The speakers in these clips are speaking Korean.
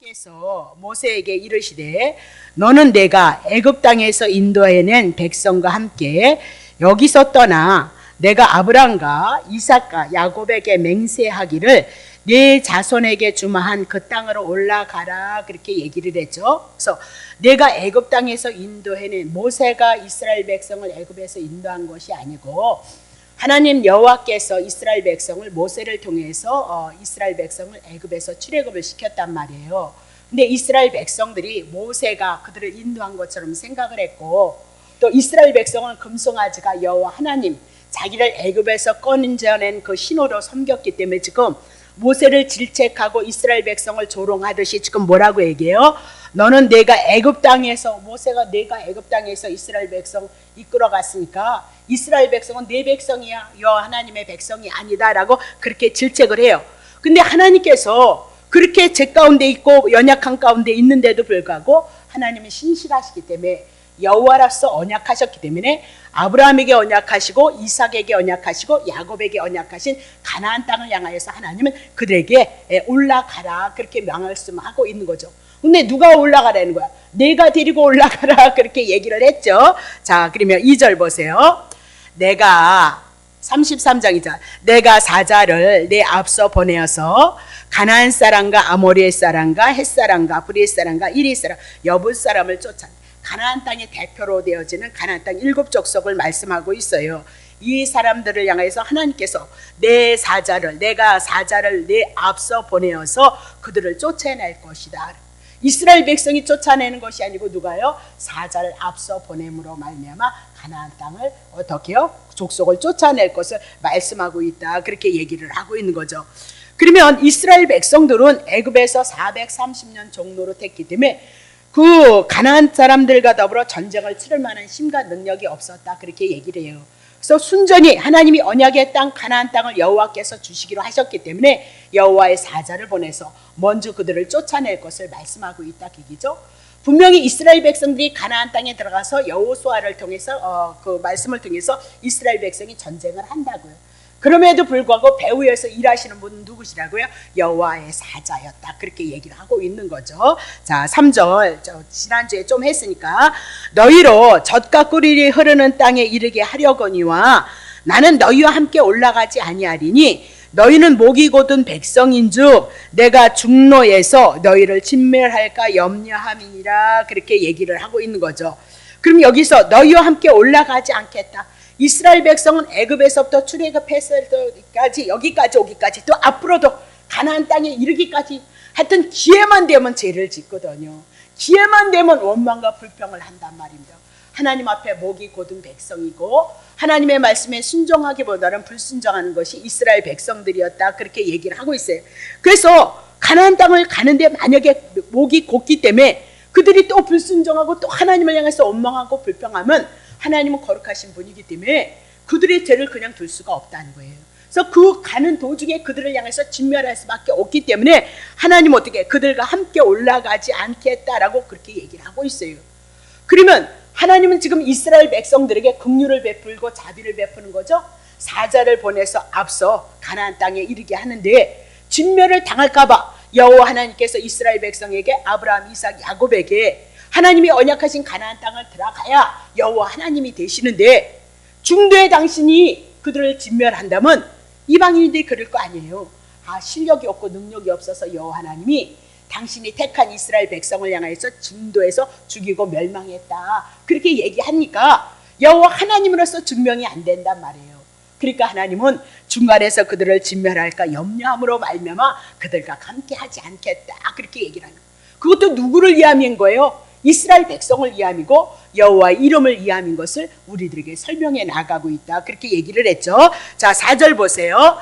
여호와께서 모세에게 이르시되 너는 내가 애굽 땅에서 인도해낸 백성과 함께 여기서 떠나 내가 아브람과 이삭과 야곱에게 맹세하기를 네 자손에게 주마한 그 땅으로 올라가라 그렇게 얘기를 했죠. 그래서 내가 애굽 땅에서 인도해낸 모세가 이스라엘 백성을 애굽에서 인도한 것이 아니고 하나님 여호와께서 이스라엘 백성을 모세를 통해서 이스라엘 백성을 애굽에서 출애굽을 시켰단 말이에요. 근데 이스라엘 백성들이 모세가 그들을 인도한 것처럼 생각을 했고 또 이스라엘 백성은 금송아지가 여호와 하나님 자기를 애굽에서 꺼내낸 그 신호로 섬겼기 때문에 지금 모세를 질책하고 이스라엘 백성을 조롱하듯이 지금 뭐라고 얘기해요? 너는 내가 애굽 땅에서 모세가 내가 애굽 땅에서 이스라엘 백성 이끌어 갔으니까 이스라엘 백성은 내 백성이야 여호와 하나님의 백성이 아니다라고 그렇게 질책을 해요. 근데 하나님께서 그렇게 죄 가운데 있고 연약한 가운데 있는데도 불구하고 하나님은 신실하시기 때문에 여호와로서 언약하셨기 때문에 아브라함에게 언약하시고 이삭에게 언약하시고 야곱에게 언약하신 가나안 땅을 향하여서 하나님은 그들에게 올라가라 그렇게 명령하고 있는 거죠. 근데 누가 올라가라는 거야? 내가 데리고 올라가라 그렇게 얘기를 했죠. 자, 그러면 2절 보세요. 내가 33장이죠. 내가 사자를 내 앞서 보내어서 가나안 사람과 아모리의 사람과 헷 사람과 브릿 사람과 이리 사람 여부 사람을 쫓아 가나안 땅의 대표로 되어지는 가나안 땅 7족속을 말씀하고 있어요. 이 사람들을 향해서 하나님께서 내가 사자를 내 앞서 보내어서 그들을 쫓아낼 것이다. 이스라엘 백성이 쫓아내는 것이 아니고 누가요? 사자를 앞서 보냄으로 말미암아 가나안 땅을 어떻게요? 족속을 쫓아낼 것을 말씀하고 있다. 그렇게 얘기를 하고 있는 거죠. 그러면 이스라엘 백성들은 애굽에서 430년 종노릇 했기 때문에 그 가나안 사람들과 더불어 전쟁을 치를 만한 힘과 능력이 없었다. 그렇게 얘기를 해요. 그래서 순전히 하나님이 언약의 땅 가나안 땅을 여호와께서 주시기로 하셨기 때문에 여호와의 사자를 보내서 먼저 그들을 쫓아낼 것을 말씀하고 있다. 얘기죠. 분명히 이스라엘 백성들이 가나안 땅에 들어가서 여호수아를 통해서 그 말씀을 통해서 이스라엘 백성이 전쟁을 한다고요. 그럼에도 불구하고 배후에서 일하시는 분은 누구시라고요? 여호와의 사자였다. 그렇게 얘기를 하고 있는 거죠. 자, 3절 지난주에 좀 했으니까 너희로 젖과 꿀이 흐르는 땅에 이르게 하려거니와 나는 너희와 함께 올라가지 아니하리니 너희는 목이 곧은 백성인즉 내가 중노에서 너희를 진멸할까 염려함이니라. 그렇게 얘기를 하고 있는 거죠. 그럼 여기서 너희와 함께 올라가지 않겠다. 이스라엘 백성은 애굽에서부터 출애굽했을 때까지 여기까지 오기까지 또 앞으로도 가나안 땅에 이르기까지 하여튼 기회만 되면 죄를 짓거든요. 기회만 되면 원망과 불평을 한단 말입니다. 하나님 앞에 목이 곧은 백성이고 하나님의 말씀에 순종하기보다는 불순종하는 것이 이스라엘 백성들이었다. 그렇게 얘기를 하고 있어요. 그래서 가나안 땅을 가는데 만약에 목이 곧기 때문에 그들이 또 불순종하고 또 하나님을 향해서 원망하고 불평하면 하나님은 거룩하신 분이기 때문에 그들의 죄를 그냥 둘 수가 없다는 거예요. 그래서 그 가는 도중에 그들을 향해서 진멸할 수밖에 없기 때문에 하나님은 어떻게 그들과 함께 올라가지 않겠다라고 그렇게 얘기를 하고 있어요. 그러면 하나님은 지금 이스라엘 백성들에게 긍휼을 베풀고 자비를 베푸는 거죠. 사자를 보내서 앞서 가나안 땅에 이르게 하는데 진멸을 당할까 봐 여호와 하나님께서 이스라엘 백성에게 아브라함, 이삭, 야곱에게 하나님이 언약하신 가나안 땅을 들어가야 여호와 하나님이 되시는데 중도에 당신이 그들을 진멸한다면 이방인들이 그럴 거 아니에요. 실력이 없고 능력이 없어서 여호와 하나님이 당신이 택한 이스라엘 백성을 향해서 중도에서 죽이고 멸망했다. 그렇게 얘기하니까 여호와 하나님으로서 증명이 안 된단 말이에요. 그러니까 하나님은 중간에서 그들을 진멸할까 염려함으로 말미암아 그들과 함께 하지 않겠다. 그렇게 얘기를 하는 거예요. 그것도 누구를 위함인 거예요? 이스라엘 백성을 위함이고 여호와의 이름을 위함인 것을 우리들에게 설명해 나가고 있다. 그렇게 얘기를 했죠. 자, 4절 보세요.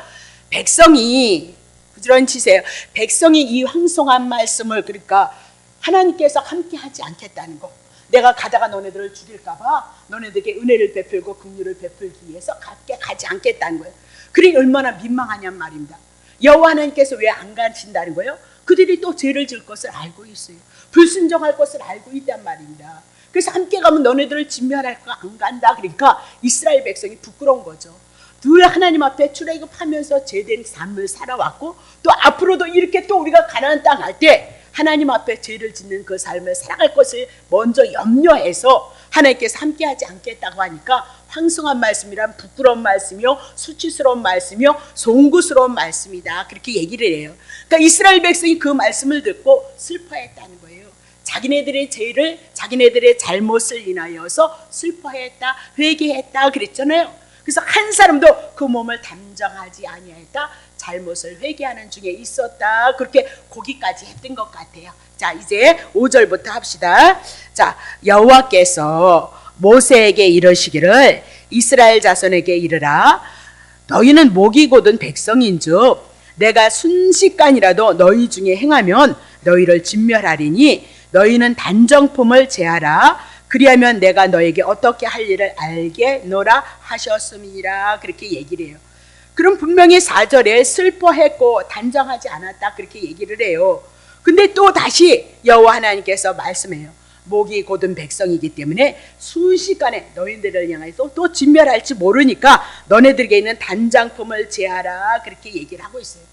백성이 부지런히 치세요. 백성이 이 황송한 말씀을 그러니까 하나님께서 함께 하지 않겠다는 거. 내가 가다가 너네들을 죽일까 봐 너네들에게 은혜를 베풀고 긍휼을 베풀기 위해서 함께 가지 않겠다는 거예요. 그러니 얼마나 민망하냔 말입니다. 여호와 하나님께서 왜 안 가신다는 거예요? 그들이 또 죄를 질 것을 알고 있어요. 불순종할 것을 알고 있단 말입니다. 그래서 함께 가면 너네들을 진멸할까 안 간다. 그러니까 이스라엘 백성이 부끄러운 거죠. 늘 하나님 앞에 출애굽하면서 제된 삶을 살아왔고 또 앞으로도 이렇게 또 우리가 가나안 땅 갈 때 하나님 앞에 죄를 짓는 그 삶을 살아갈 것을 먼저 염려해서 하나님께서 함께하지 않겠다고 하니까 황송한 말씀이란 부끄러운 말씀이요, 수치스러운 말씀이요, 송구스러운 말씀이다, 그렇게 얘기를 해요. 그러니까 이스라엘 백성이 그 말씀을 듣고 슬퍼했다는 거예요. 자기네들의 죄를, 자기네들의 잘못을 인하여서 슬퍼했다, 회개했다 그랬잖아요. 그래서 한 사람도 그 몸을 단정하지 아니하였다, 잘못을 회개하는 중에 있었다, 그렇게 거기까지 했던 것 같아요. 자, 이제 5절부터 합시다. 자, 여호와께서 모세에게 이르시기를 이스라엘 자손에게 이르라. 너희는 목이 곧은 백성인즉 내가 순식간이라도 너희 중에 행하면 너희를 진멸하리니 너희는 단정품을 제하라. 그리하면 내가 너에게 어떻게 할 일을 알게노라 하셨음이라, 그렇게 얘기를 해요. 그럼 분명히 4절에 슬퍼했고 단정하지 않았다, 그렇게 얘기를 해요. 근데 또 다시 여호와 하나님께서 말씀해요. 목이 곧은 백성이기 때문에 순식간에 너희들을 향해서 또 진멸할지 모르니까 너네들에게 있는 단장품을 제하라, 그렇게 얘기를 하고 있어요.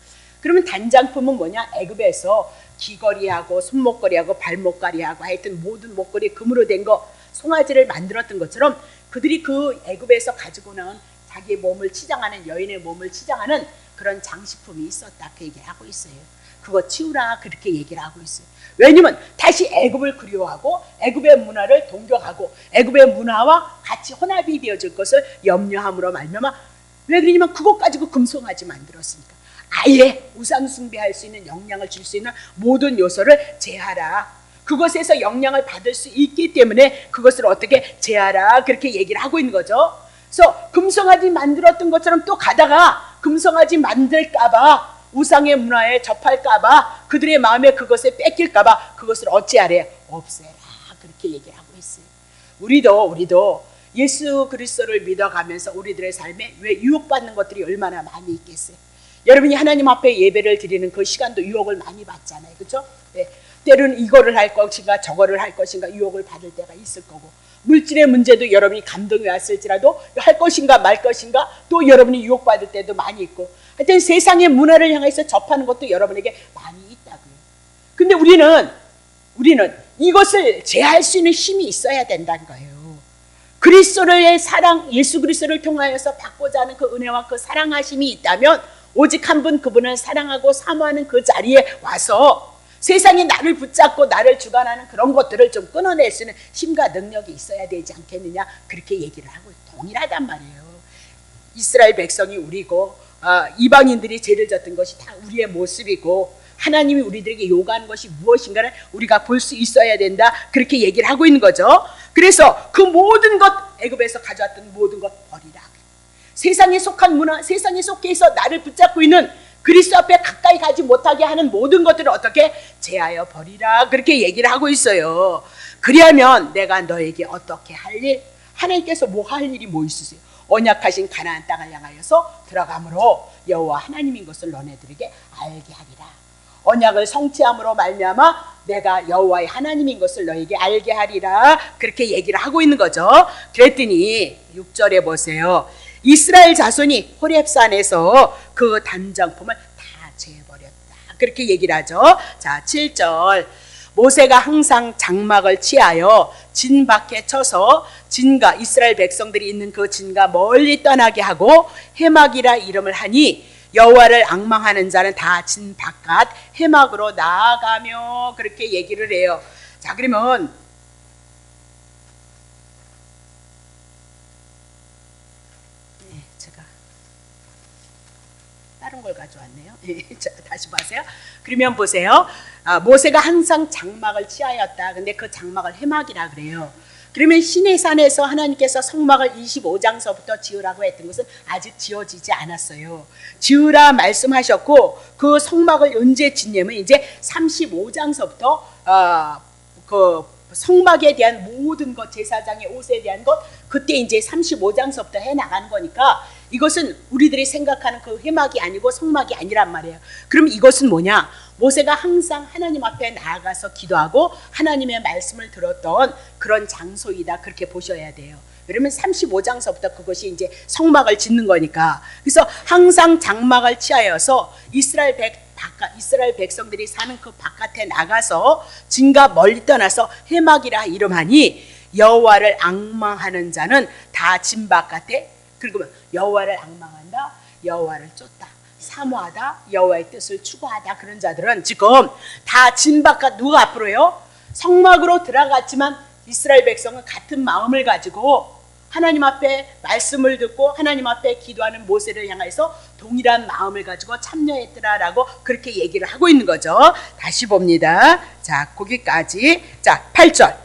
그러면 단장품은 뭐냐? 애굽에서 귀걸이하고 손목걸이하고 발목걸이하고 하여튼 모든 목걸이 금으로 된 거, 송아지를 만들었던 것처럼 그들이 그 애굽에서 가지고 나온 자기의 몸을 치장하는, 여인의 몸을 치장하는 그런 장식품이 있었다, 그 얘기를 하고 있어요. 그거 치우라, 그렇게 얘기를 하고 있어요. 왜냐면 다시 애굽을 그리워하고 애굽의 문화를 동경하고 애굽의 문화와 같이 혼합이 되어질 것을 염려함으로 말미암아, 왜 그러냐면 그것 가지고 금송아지 만들었으니까 아예 우상 숭배할 수 있는 영향을 줄 수 있는 모든 요소를 제하라. 그것에서 영향을 받을 수 있기 때문에 그것을 어떻게 제하라, 그렇게 얘기를 하고 있는 거죠. 그래서 금송아지 만들었던 것처럼 또 가다가 금송아지 만들까봐, 우상의 문화에 접할까봐, 그들의 마음에 그것을 뺏길까봐 그것을 어찌하래? 없애라, 그렇게 얘기를 하고 있어요. 우리도 예수 그리스도를 믿어가면서 우리들의 삶에 왜 유혹받는 것들이 얼마나 많이 있겠어요. 여러분이 하나님 앞에 예배를 드리는 그 시간도 유혹을 많이 받잖아요, 그렇죠? 네. 때로는 이거를 할 것인가 저거를 할 것인가 유혹을 받을 때가 있을 거고, 물질의 문제도 여러분이 감동이 왔을지라도 할 것인가 말 것인가 또 여러분이 유혹받을 때도 많이 있고, 하여튼 세상의 문화를 향해서 접하는 것도 여러분에게 많이 있다고요. 근데 우리는 이것을 제할 수 있는 힘이 있어야 된다는 거예요. 그리스도의 사랑, 예수 그리스도를 통하여서 받고자 하는 그 은혜와 그 사랑하심이 있다면 오직 한 분, 그분을 사랑하고 사모하는 그 자리에 와서 세상이 나를 붙잡고 나를 주관하는 그런 것들을 좀 끊어낼 수 있는 힘과 능력이 있어야 되지 않겠느냐, 그렇게 얘기를 하고 동일하단 말이에요. 이스라엘 백성이 우리고 이방인들이 죄를 졌던 것이 다 우리의 모습이고 하나님이 우리들에게 요구하는 것이 무엇인가를 우리가 볼 수 있어야 된다, 그렇게 얘기를 하고 있는 거죠. 그래서 그 모든 것, 애굽에서 가져왔던 모든 것 버리라. 세상에 속한 문화, 세상에 속해서 나를 붙잡고 있는 그리스도 앞에 가까이 가지 못하게 하는 모든 것들을 어떻게 제하여 버리라, 그렇게 얘기를 하고 있어요. 그리하면 내가 너에게 어떻게 할 일, 하나님께서 뭐 할 일이 뭐 있으세요? 언약하신 가나안 땅을 향하여서 들어감으로 여호와 하나님인 것을 너네들에게 알게 하리라. 언약을 성취함으로 말미암아 내가 여호와의 하나님인 것을 너에게 알게 하리라, 그렇게 얘기를 하고 있는 거죠. 그랬더니 6절에 보세요. 이스라엘 자손이 호렙산에서 그 단장품을 다 제버렸다, 그렇게 얘기를 하죠. 자, 7절. 모세가 항상 장막을 취하여 진 밖에 쳐서 진가, 이스라엘 백성들이 있는 그 진가 멀리 떠나게 하고 해막이라 이름을 하니 여호와를 앙망하는 자는 다 진 바깥 해막으로 나아가며, 그렇게 얘기를 해요. 자, 그러면 제가 다른 걸 가져왔네요. 자, 다시 보세요. 그러면 보세요. 모세가 항상 장막을 취하였다. 근데 그 장막을 해막이라 그래요. 그러면 시내산에서 하나님께서 성막을 25장서부터 지으라고 했던 것은 아직 지어지지 않았어요. 지으라 말씀하셨고 그 성막을 언제 짓냐면 이제 35장서부터 그 성막에 대한 모든 것, 제사장의 옷에 대한 것, 그때 이제 35장서부터 해 나가는 거니까 이것은 우리들이 생각하는 그 회막이 아니고 성막이 아니란 말이에요. 그럼 이것은 뭐냐? 모세가 항상 하나님 앞에 나아가서 기도하고 하나님의 말씀을 들었던 그런 장소이다, 그렇게 보셔야 돼요. 그러면 35장서부터 그것이 이제 성막을 짓는 거니까. 그래서 항상 장막을 취하여서 이스라엘 바깥 이스라엘 백성들이 사는 그 바깥에 나가서 진가 멀리 떠나서 해막이라 이름하니 여호와를 앙망하는 자는 다 진 바깥에 그리고 여호와를 앙망한다 여호와를 쫓다 사모하다 여호와의 뜻을 추구하다 그런 자들은 지금 다 진 바깥 누가 앞으로요? 성막으로 들어갔지만 이스라엘 백성은 같은 마음을 가지고 하나님 앞에 말씀을 듣고 하나님 앞에 기도하는 모세를 향해서 동일한 마음을 가지고 참여했더라라고 그렇게 얘기를 하고 있는 거죠. 다시 봅니다. 자, 거기까지. 자, 8절.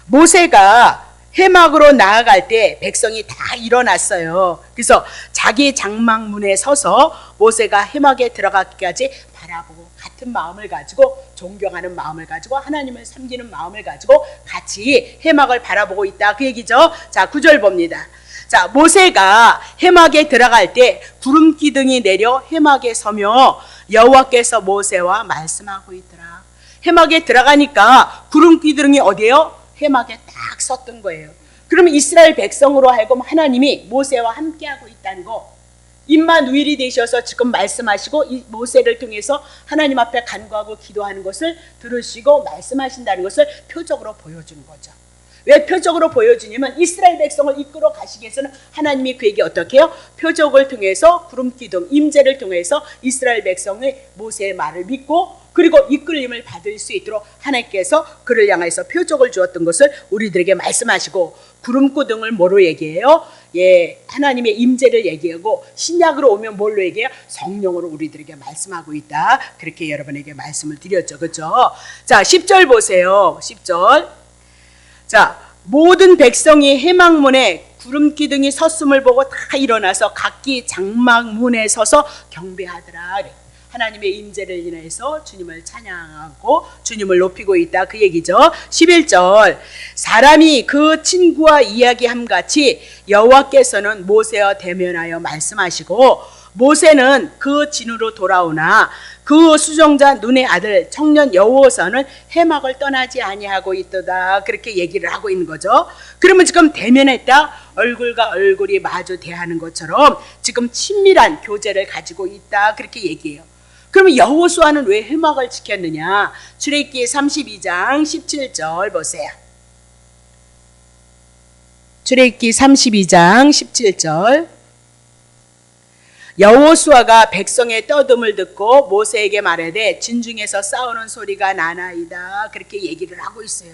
모세가 해막으로 나아갈 때 백성이 다 일어났어요. 그래서 자기 장막문에 서서 모세가 해막에 들어가기까지 바라보고 같은 마음을 가지고 존경하는 마음을 가지고 하나님을 섬기는 마음을 가지고 같이 해막을 바라보고 있다 그 얘기죠. 자, 9절 봅니다. 자, 모세가 해막에 들어갈 때 구름 기둥이 내려 해막에 서며 여호와께서 모세와 말씀하고 있더라. 해막에 들어가니까 구름 기둥이 어디예요? 해막에 딱 섰던 거예요. 그러면 이스라엘 백성으로 하여금 하나님이 모세와 함께하고 있다는 거 임마누엘이 되셔서 지금 말씀하시고 이 모세를 통해서 하나님 앞에 간구하고 기도하는 것을 들으시고 말씀하신다는 것을 표적으로 보여주는 거죠. 왜 표적으로 보여주냐면 이스라엘 백성을 이끌어 가시기 위해서는 하나님이 그에게 어떻게 해요? 표적을 통해서 구름기둥 임재를 통해서 이스라엘 백성의 모세의 말을 믿고 그리고 이끌림을 받을 수 있도록 하나님께서 그를 향해서 표적을 주었던 것을 우리들에게 말씀하시고 구름기둥을 뭐로 얘기해요? 예, 하나님의 임재를 얘기하고 신약으로 오면 뭘로 얘기해요? 성령으로 우리들에게 말씀하고 있다. 그렇게 여러분에게 말씀을 드렸죠. 그렇죠? 자, 10절 보세요. 10절. 자, 모든 백성이 해막문에 구름기둥이 섰음을 보고 다 일어나서 각기 장막문에 서서 경배하더라. 하나님의 임재를 인해서 주님을 찬양하고 주님을 높이고 있다 그 얘기죠. 11절. 사람이 그 친구와 이야기함 같이 여호와께서는 모세와 대면하여 말씀하시고 모세는 그 진으로 돌아오나 그 수종자 눈의 아들 청년 여호와는 해막을 떠나지 아니하고 있도다 그렇게 얘기를 하고 있는 거죠. 그러면 지금 대면했다 얼굴과 얼굴이 마주 대하는 것처럼 지금 친밀한 교제를 가지고 있다 그렇게 얘기해요. 그러면 여호수아는 왜 해막을 지켰느냐? 출애굽기 32장 17절 보세요. 출애굽기 32장 17절. 여호수아가 백성의 떠듦을 듣고 모세에게 말하되 진중에서 싸우는 소리가 나나이다 그렇게 얘기를 하고 있어요.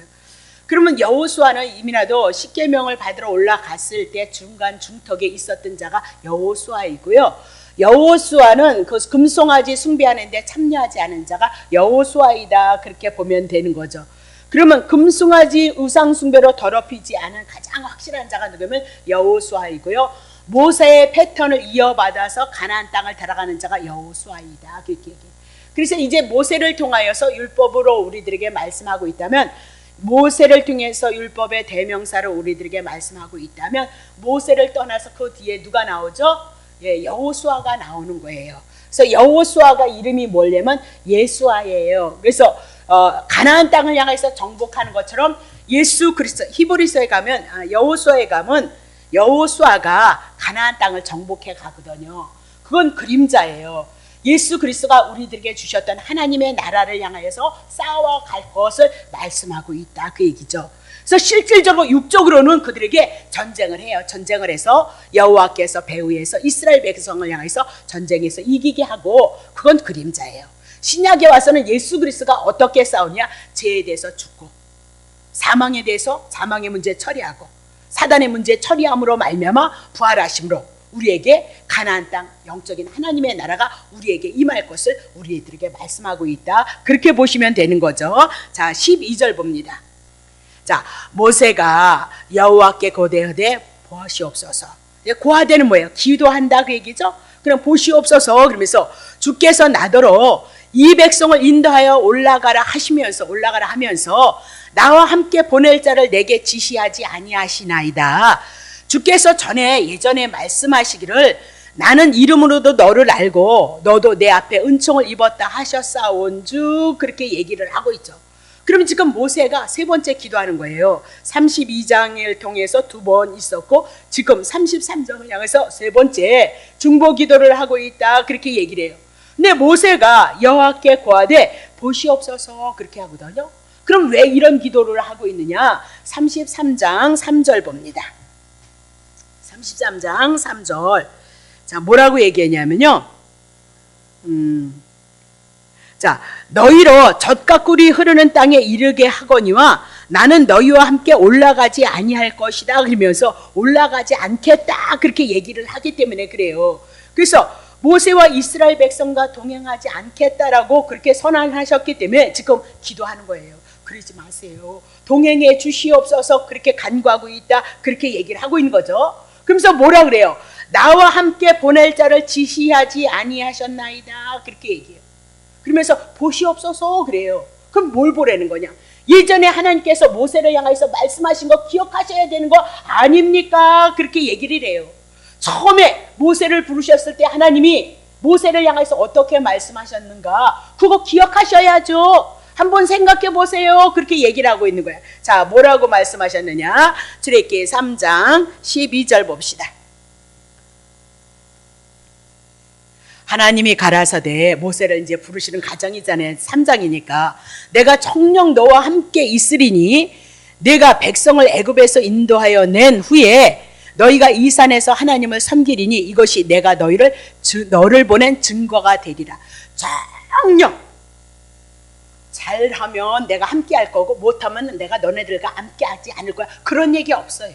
그러면 여호수아는 이미나도 십계명을 받으러 올라갔을 때 중간 중턱에 있었던 자가 여호수아이고요. 여호수아는 그 금송아지 숭배하는데 참여하지 않은 자가 여호수아이다 그렇게 보면 되는 거죠. 그러면 금송아지 우상 숭배로 더럽히지 않은 가장 확실한 자가 누구면 여호수아이고요. 모세의 패턴을 이어받아서 가나안 땅을 들어가는 자가 여호수아이다 그렇게 얘기해요. 그래서 이제 모세를 통하여서 율법으로 우리들에게 말씀하고 있다면 모세를 통해서 율법의 대명사를 우리들에게 말씀하고 있다면 모세를 떠나서 그 뒤에 누가 나오죠? 예, 여호수아가 나오는 거예요. 그래서 여호수아가 이름이 뭐냐면 예수아예요. 그래서 가나안 땅을 향해서 정복하는 것처럼 예수 그리스도 히브리서에 가면 여호수아에 가면 여호수아가 가나안 땅을 정복해 가거든요. 그건 그림자예요. 예수 그리스도가 우리들에게 주셨던 하나님의 나라를 향하여서 쌓아갈 것을 말씀하고 있다 그 얘기죠. 그래서 실질적으로 육적으로는 그들에게 전쟁을 해요. 전쟁을 해서 여호와께서 배후에서 이스라엘 백성을 향해서 전쟁에서 이기게 하고 그건 그림자예요. 신약에 와서는 예수 그리스도가 어떻게 싸우냐? 죄에 대해서 죽고 사망에 대해서 사망의 문제 처리하고 사단의 문제 처리함으로 말미암아 부활하심으로 우리에게 가나안 땅 영적인 하나님의 나라가 우리에게 임할 것을 우리들에게 말씀하고 있다. 그렇게 보시면 되는 거죠. 자, 12절 봅니다. 자, 모세가 여호와께 고대하되 보시옵소서. 고하되는 뭐예요? 기도한다 그 얘기죠. 그럼 보시옵소서 그러면서 주께서 나더러 이 백성을 인도하여 올라가라 하면서 나와 함께 보낼 자를 내게 지시하지 아니하시나이다. 주께서 예전에 말씀하시기를 나는 이름으로도 너를 알고 너도 내 앞에 은총을 입었다 하셨사온주 그렇게 얘기를 하고 있죠. 그럼 지금 모세가 세 번째 기도하는 거예요. 32장을 통해서 두 번 있었고 지금 33장을 향해서 세 번째 중보 기도를 하고 있다 그렇게 얘기를 해요. 근데 모세가 여호와께 고하되 보시옵소서 그렇게 하거든요. 그럼 왜 이런 기도를 하고 있느냐? 33장 3절 봅니다. 33장 3절. 자, 뭐라고 얘기했냐면요. 자, 너희로 젖과 꿀이 흐르는 땅에 이르게 하거니와 나는 너희와 함께 올라가지 아니할 것이다. 그러면서 올라가지 않겠다. 그렇게 얘기를 하기 때문에 그래요. 그래서 모세와 이스라엘 백성과 동행하지 않겠다라고 그렇게 선언하셨기 때문에 지금 기도하는 거예요. 그러지 마세요. 동행해 주시옵소서 그렇게 간구하고 있다. 그렇게 얘기를 하고 있는 거죠. 그러면서 뭐라 그래요? 나와 함께 보낼 자를 지시하지 아니하셨나이다. 그렇게 얘기해요. 그러면서 보시옵소서 그래요. 그럼 뭘 보라는 거냐? 예전에 하나님께서 모세를 향해서 말씀하신 거 기억하셔야 되는 거 아닙니까? 그렇게 얘기를 해요. 처음에 모세를 부르셨을 때 하나님이 모세를 향해서 어떻게 말씀하셨는가? 그거 기억하셔야죠. 한번 생각해 보세요. 그렇게 얘기를 하고 있는 거예요. 자, 뭐라고 말씀하셨느냐? 출애굽기 3장 12절 봅시다. 하나님이 가라사대 모세를 이제 부르시는 가정이잖아요. 3장이니까 내가 청령 너와 함께 있으리니 내가 백성을 애굽에서 인도하여 낸 후에 너희가 이 산에서 하나님을 섬기리니 이것이 내가 너를 보낸 증거가 되리라. 청령 잘하면 내가 함께 할 거고 못하면 내가 너네들과 함께 하지 않을 거야. 그런 얘기 없어요.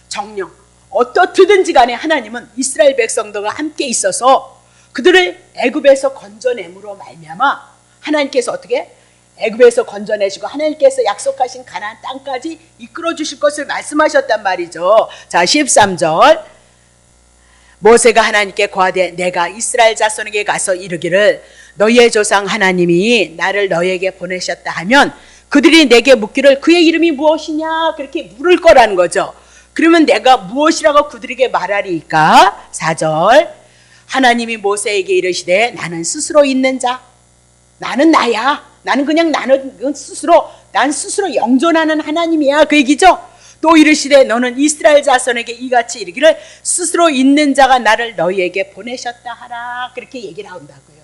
정령 어떻든지 간에 하나님은 이스라엘 백성들과 함께 있어서 그들을 애굽에서 건져냄으로 말미암아 하나님께서 어떻게 애굽에서 건져내시고 하나님께서 약속하신 가나안 땅까지 이끌어 주실 것을 말씀하셨단 말이죠. 자, 13절 모세가 하나님께 고하되 내가 이스라엘 자손에게 가서 이르기를 너희의 조상 하나님이 나를 너희에게 보내셨다 하면 그들이 내게 묻기를 그의 이름이 무엇이냐 그렇게 물을 거라는 거죠. 그러면 내가 무엇이라고 그들에게 말하리까? 4절 하나님이 모세에게 이르시되 나는 스스로 있는 자 나는 나야 나는 난 스스로 영존하는 하나님이야 그 얘기죠. 또 이르시되 너는 이스라엘 자손에게 이같이 이르기를 스스로 있는 자가 나를 너희에게 보내셨다 하라 그렇게 얘기를 한다고요.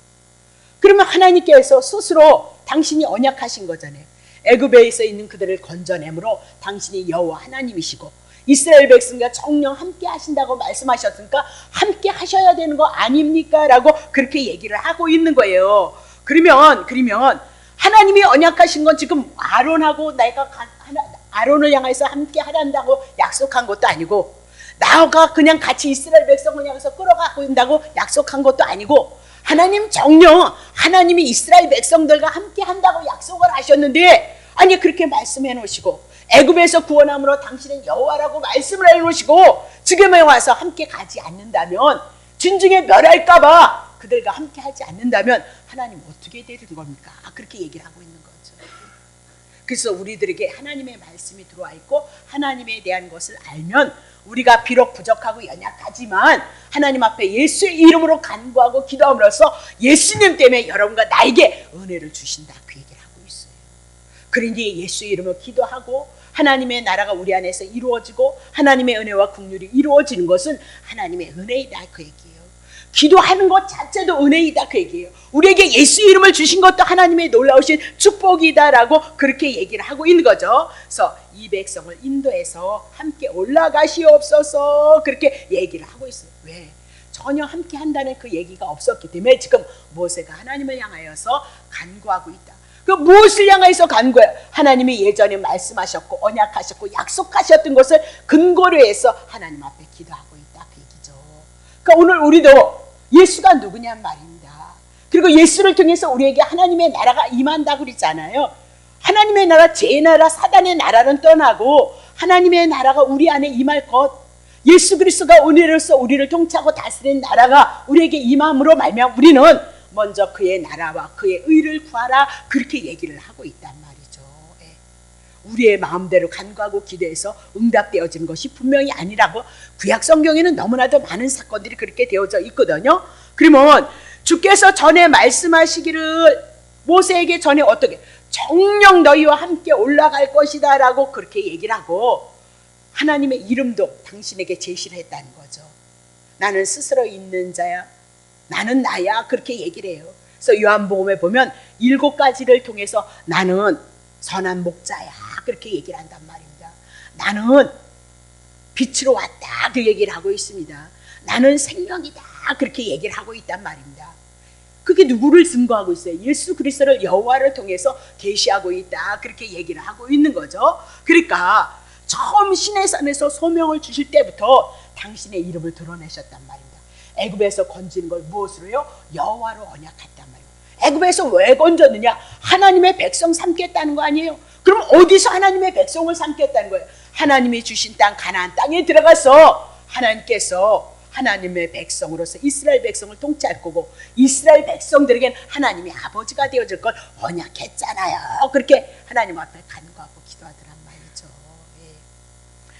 그러면 하나님께서 스스로 당신이 언약하신 거잖아요. 애굽에서 있는 그들을 건져내므로 당신이 여호와 하나님이시고 이스라엘 백성과 정령 함께 하신다고 말씀하셨으니까 함께 하셔야 되는 거 아닙니까? 라고 그렇게 얘기를 하고 있는 거예요. 그러면 하나님이 언약하신 건 지금 아론하고 내가 아론을 향해서 함께 하란다고 약속한 것도 아니고 나가 그냥 같이 이스라엘 백성을 향해서 끌어가고 있다고 약속한 것도 아니고 하나님 정령 하나님이 이스라엘 백성들과 함께 한다고 약속을 하셨는데 아니 그렇게 말씀해 놓으시고 애굽에서 구원함으로 당신은 여호와라고 말씀을 해놓으시고 지금에 와서 함께 가지 않는다면 진중에 멸할까 봐 그들과 함께 하지 않는다면 하나님 어떻게 되는 겁니까? 그렇게 얘기를 하고 있는 거죠. 그래서 우리들에게 하나님의 말씀이 들어와 있고 하나님에 대한 것을 알면 우리가 비록 부족하고 연약하지만 하나님 앞에 예수의 이름으로 간구하고 기도함으로써 예수님 때문에 여러분과 나에게 은혜를 주신다 그 얘기를 하고 있어요. 그러니 예수의 이름으로 기도하고 하나님의 나라가 우리 안에서 이루어지고 하나님의 은혜와 긍휼이 이루어지는 것은 하나님의 은혜이다 그 얘기예요. 기도하는 것 자체도 은혜이다 그 얘기예요. 우리에게 예수 이름을 주신 것도 하나님의 놀라우신 축복이다라고 그렇게 얘기를 하고 있는 거죠. 그래서 이 백성을 인도해서 함께 올라가시옵소서 그렇게 얘기를 하고 있어요. 왜? 전혀 함께 한다는 그 얘기가 없었기 때문에 지금 모세가 하나님을 향하여서 간구하고 있다. 그 무엇을 향해서 간구해요? 하나님이 예전에 말씀하셨고 언약하셨고 약속하셨던 것을 근거로 해서 하나님 앞에 기도하고 있다 그 얘기죠. 그러니까 오늘 우리도 예수가 누구냔 말입니다. 그리고 예수를 통해서 우리에게 하나님의 나라가 임한다고 그러잖아요. 하나님의 나라, 제 나라, 사단의 나라는 떠나고 하나님의 나라가 우리 안에 임할 것, 예수 그리스도가 은혜로서 우리를 통치하고 다스리는 나라가 우리에게 임함으로 말미암아 우리는 먼저 그의 나라와 그의 의를 구하라 그렇게 얘기를 하고 있단 말이죠. 우리의 마음대로 간구하고 기도해서 응답되어지는 것이 분명히 아니라고 구약 성경에는 너무나도 많은 사건들이 그렇게 되어져 있거든요. 그러면 주께서 전에 말씀하시기를 모세에게 전에 어떻게 정령 너희와 함께 올라갈 것이다 라고 그렇게 얘기를 하고 하나님의 이름도 당신에게 제시를 했다는 거죠. 나는 스스로 있는 자야. 나는 나야. 그렇게 얘기를 해요. 그래서 요한복음에 보면 7가지를 통해서 나는 선한 목자야. 그렇게 얘기를 한단 말입니다. 나는 빛으로 왔다. 그 얘기를 하고 있습니다. 나는 생명이다. 그렇게 얘기를 하고 있단 말입니다. 그게 누구를 증거하고 있어요? 예수 그리스도를 여호와를 통해서 계시하고 있다. 그렇게 얘기를 하고 있는 거죠. 그러니까 처음 시내산에서 소명을 주실 때부터 당신의 이름을 드러내셨단 말입니다. 애굽에서 건진 걸 무엇으로요? 여호와로 언약했단 말이에요. 애굽에서 왜 건졌느냐? 하나님의 백성 삼겠다는 거 아니에요? 그럼 어디서 하나님의 백성을 삼겠다는 거예요? 하나님이 주신 땅 가나안 땅에 들어가서 하나님께서 하나님의 백성으로서 이스라엘 백성을 통치할 거고 이스라엘 백성들에겐 하나님이 아버지가 되어줄 걸 언약했잖아요. 그렇게 하나님 앞에 간구하고 기도하더란 말이죠. 예.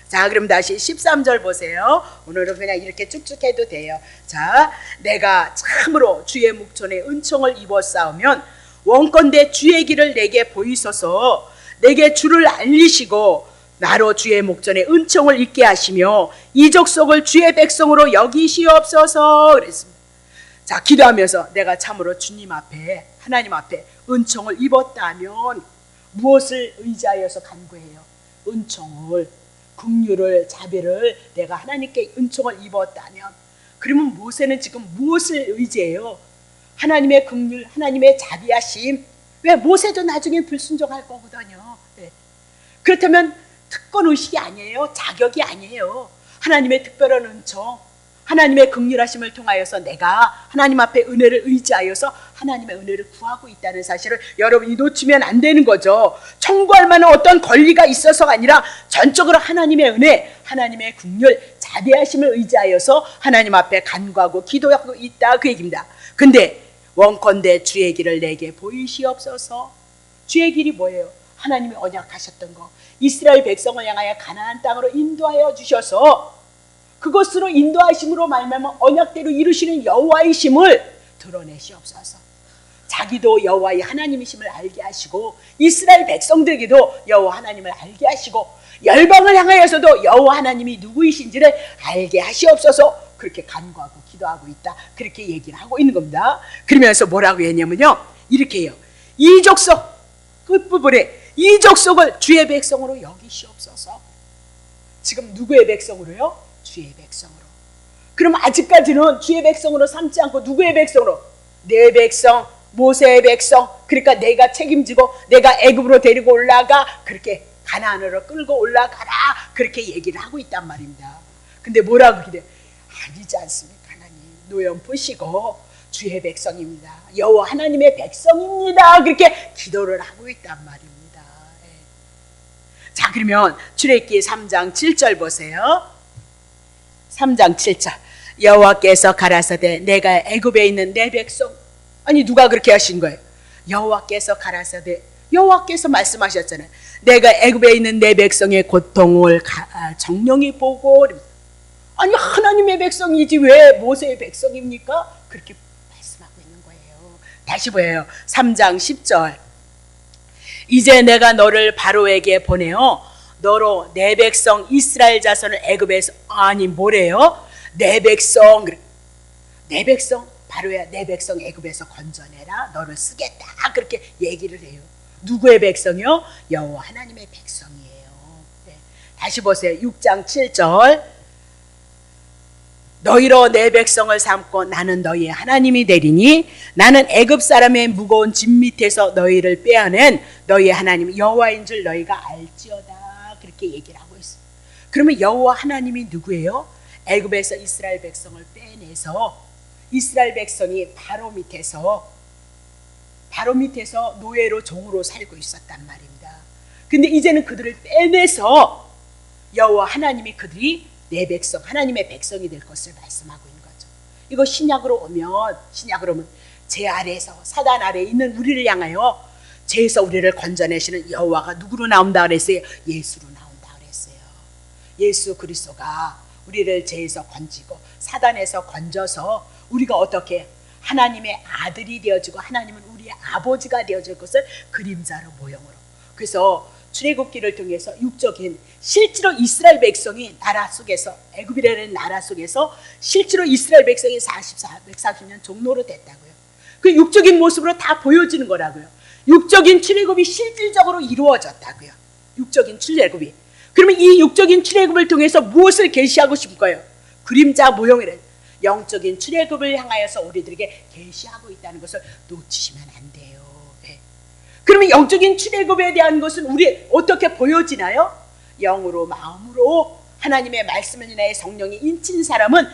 자, 그럼 다시 13절 보세요. 오늘은 그냥 이렇게 쭉쭉 해도 돼요. 자, 내가 참으로 주의 묵촌에 은총을 입었사오면 원컨대 주의 길을 내게 보이소서. 내게 주를 알리시고 나로 주의 목전에 은총을 있게 하시며 이 족속을 주의 백성으로 여기시옵소서. 그랬습니다. 자, 기도하면서 내가 참으로 주님 앞에 하나님 앞에 은총을 입었다면 무엇을 의지하여서 간구해요? 은총을, 긍휼을, 자비를 내가 하나님께 은총을 입었다면 그러면 모세는 지금 무엇을 의지해요? 하나님의 긍휼, 하나님의 자비하심. 왜? 모세도 나중에 불순종할 거거든요. 네. 그렇다면 특권 의식이 아니에요. 자격이 아니에요. 하나님의 특별한 은총, 하나님의 긍휼하심을 통하여서 내가 하나님 앞에 은혜를 의지하여서 하나님의 은혜를 구하고 있다는 사실을 여러분이 놓치면 안 되는 거죠. 청구할 만한 어떤 권리가 있어서가 아니라 전적으로 하나님의 은혜, 하나님의 긍휼, 자비하심을 의지하여서 하나님 앞에 간구하고 기도하고 있다. 그 얘기입니다. 근데 원컨대 주의 길을 내게 보이시옵소서. 주의 길이 뭐예요? 하나님이 언약하셨던 거, 이스라엘 백성을 향하여 가나안 땅으로 인도하여 주셔서 그것으로 인도하심으로 말미암아 언약대로 이루시는 여호와이심을 드러내시옵소서. 자기도 여호와의 하나님이심을 알게 하시고 이스라엘 백성들에게도 여호와 하나님을 알게 하시고 열방을 향하여서도 여호와 하나님이 누구이신지를 알게 하시옵소서. 그렇게 간구하고 기도하고 있다. 그렇게 얘기를 하고 있는 겁니다. 그러면서 뭐라고 했냐면요, 이렇게 해요. 이 족속 끝부분에 이 족속을 주의 백성으로 여기시옵소서. 지금 누구의 백성으로요? 주의 백성으로. 그럼 아직까지는 주의 백성으로 삼지 않고 누구의 백성으로? 내 백성, 모세의 백성. 그러니까 내가 책임지고 내가 애굽으로 데리고 올라가, 그렇게 가나안으로 끌고 올라가라. 그렇게 얘기를 하고 있단 말입니다. 근데 뭐라고 기대요? 아니지 않습니까? 하나님 노염푸시고 주의 백성입니다. 여호와 하나님의 백성입니다. 그렇게 기도를 하고 있단 말입니다. 자, 그러면 출애굽기 3장 7절 보세요. 3장 7절. 여호와께서 가라사대 내가 애굽에 있는 내 백성. 아니, 누가 그렇게 하신 거예요? 여호와께서 가라사대, 여호와께서 말씀하셨잖아요. 내가 애굽에 있는 내 백성의 고통을 정령히 보고. 아니, 하나님의 백성이지 왜 모세의 백성입니까? 그렇게 말씀하고 있는 거예요. 다시 보여요. 3장 10절. 이제 내가 너를 바로에게 보내어 너로 내 백성 이스라엘 자손을 애굽에서, 아니 뭐래요? 내 백성 바로야, 내 백성 애굽에서 건져내라. 너를 쓰겠다. 그렇게 얘기를 해요. 누구의 백성이요? 여호와 하나님의 백성이에요. 네. 다시 보세요. 6장 7절. 너희로 내 백성을 삼고 나는 너희의 하나님이 되리니 나는 애굽 사람의 무거운 짐 밑에서 너희를 빼어낸 너희의 하나님 여호와인 줄 너희가 알지어다. 그렇게 얘기를 하고 있어요. 그러면 여호와 하나님이 누구예요? 애굽에서 이스라엘 백성을 빼내서 이스라엘 백성이 바로 밑에서 노예로 종으로 살고 있었단 말입니다. 근데 이제는 그들을 빼내서 여호와 하나님이 그들이 내 백성, 하나님의 백성이 될 것을 말씀하고 있는 거죠. 이거 신약으로 오면 제 아래에서, 사단 아래에 있는 우리를 향하여 죄에서 우리를 건져내시는 여호와가 누구로 나온다 그랬어요? 예수로 나온다 그랬어요. 예수 그리스도가 우리를 죄에서 건지고 사단에서 건져서 우리가 어떻게 하나님의 아들이 되어지고 하나님은 우리의 아버지가 되어질 것을 그림자로 모형으로. 그래서 출애굽기를 통해서 육적인 실제로 이스라엘 백성이 나라 속에서 애굽이라는 나라 속에서 실제로 이스라엘 백성이 140년 종노릇 됐다고요. 그 육적인 모습으로 다 보여지는 거라고요. 육적인 출애굽이 실질적으로 이루어졌다고요. 육적인 출애굽이. 그러면 이 육적인 출애굽을 통해서 무엇을 계시하고 싶어요? 그림자 모형이래. 영적인 출애굽을 향하여서 우리들에게 계시하고 있다는 것을 놓치시면 안 돼요. 네. 그러면 영적인 출애굽에 대한 것은 우리 어떻게 보여지나요? 영으로 마음으로 하나님의 말씀을 인하여 성령이 인친 사람은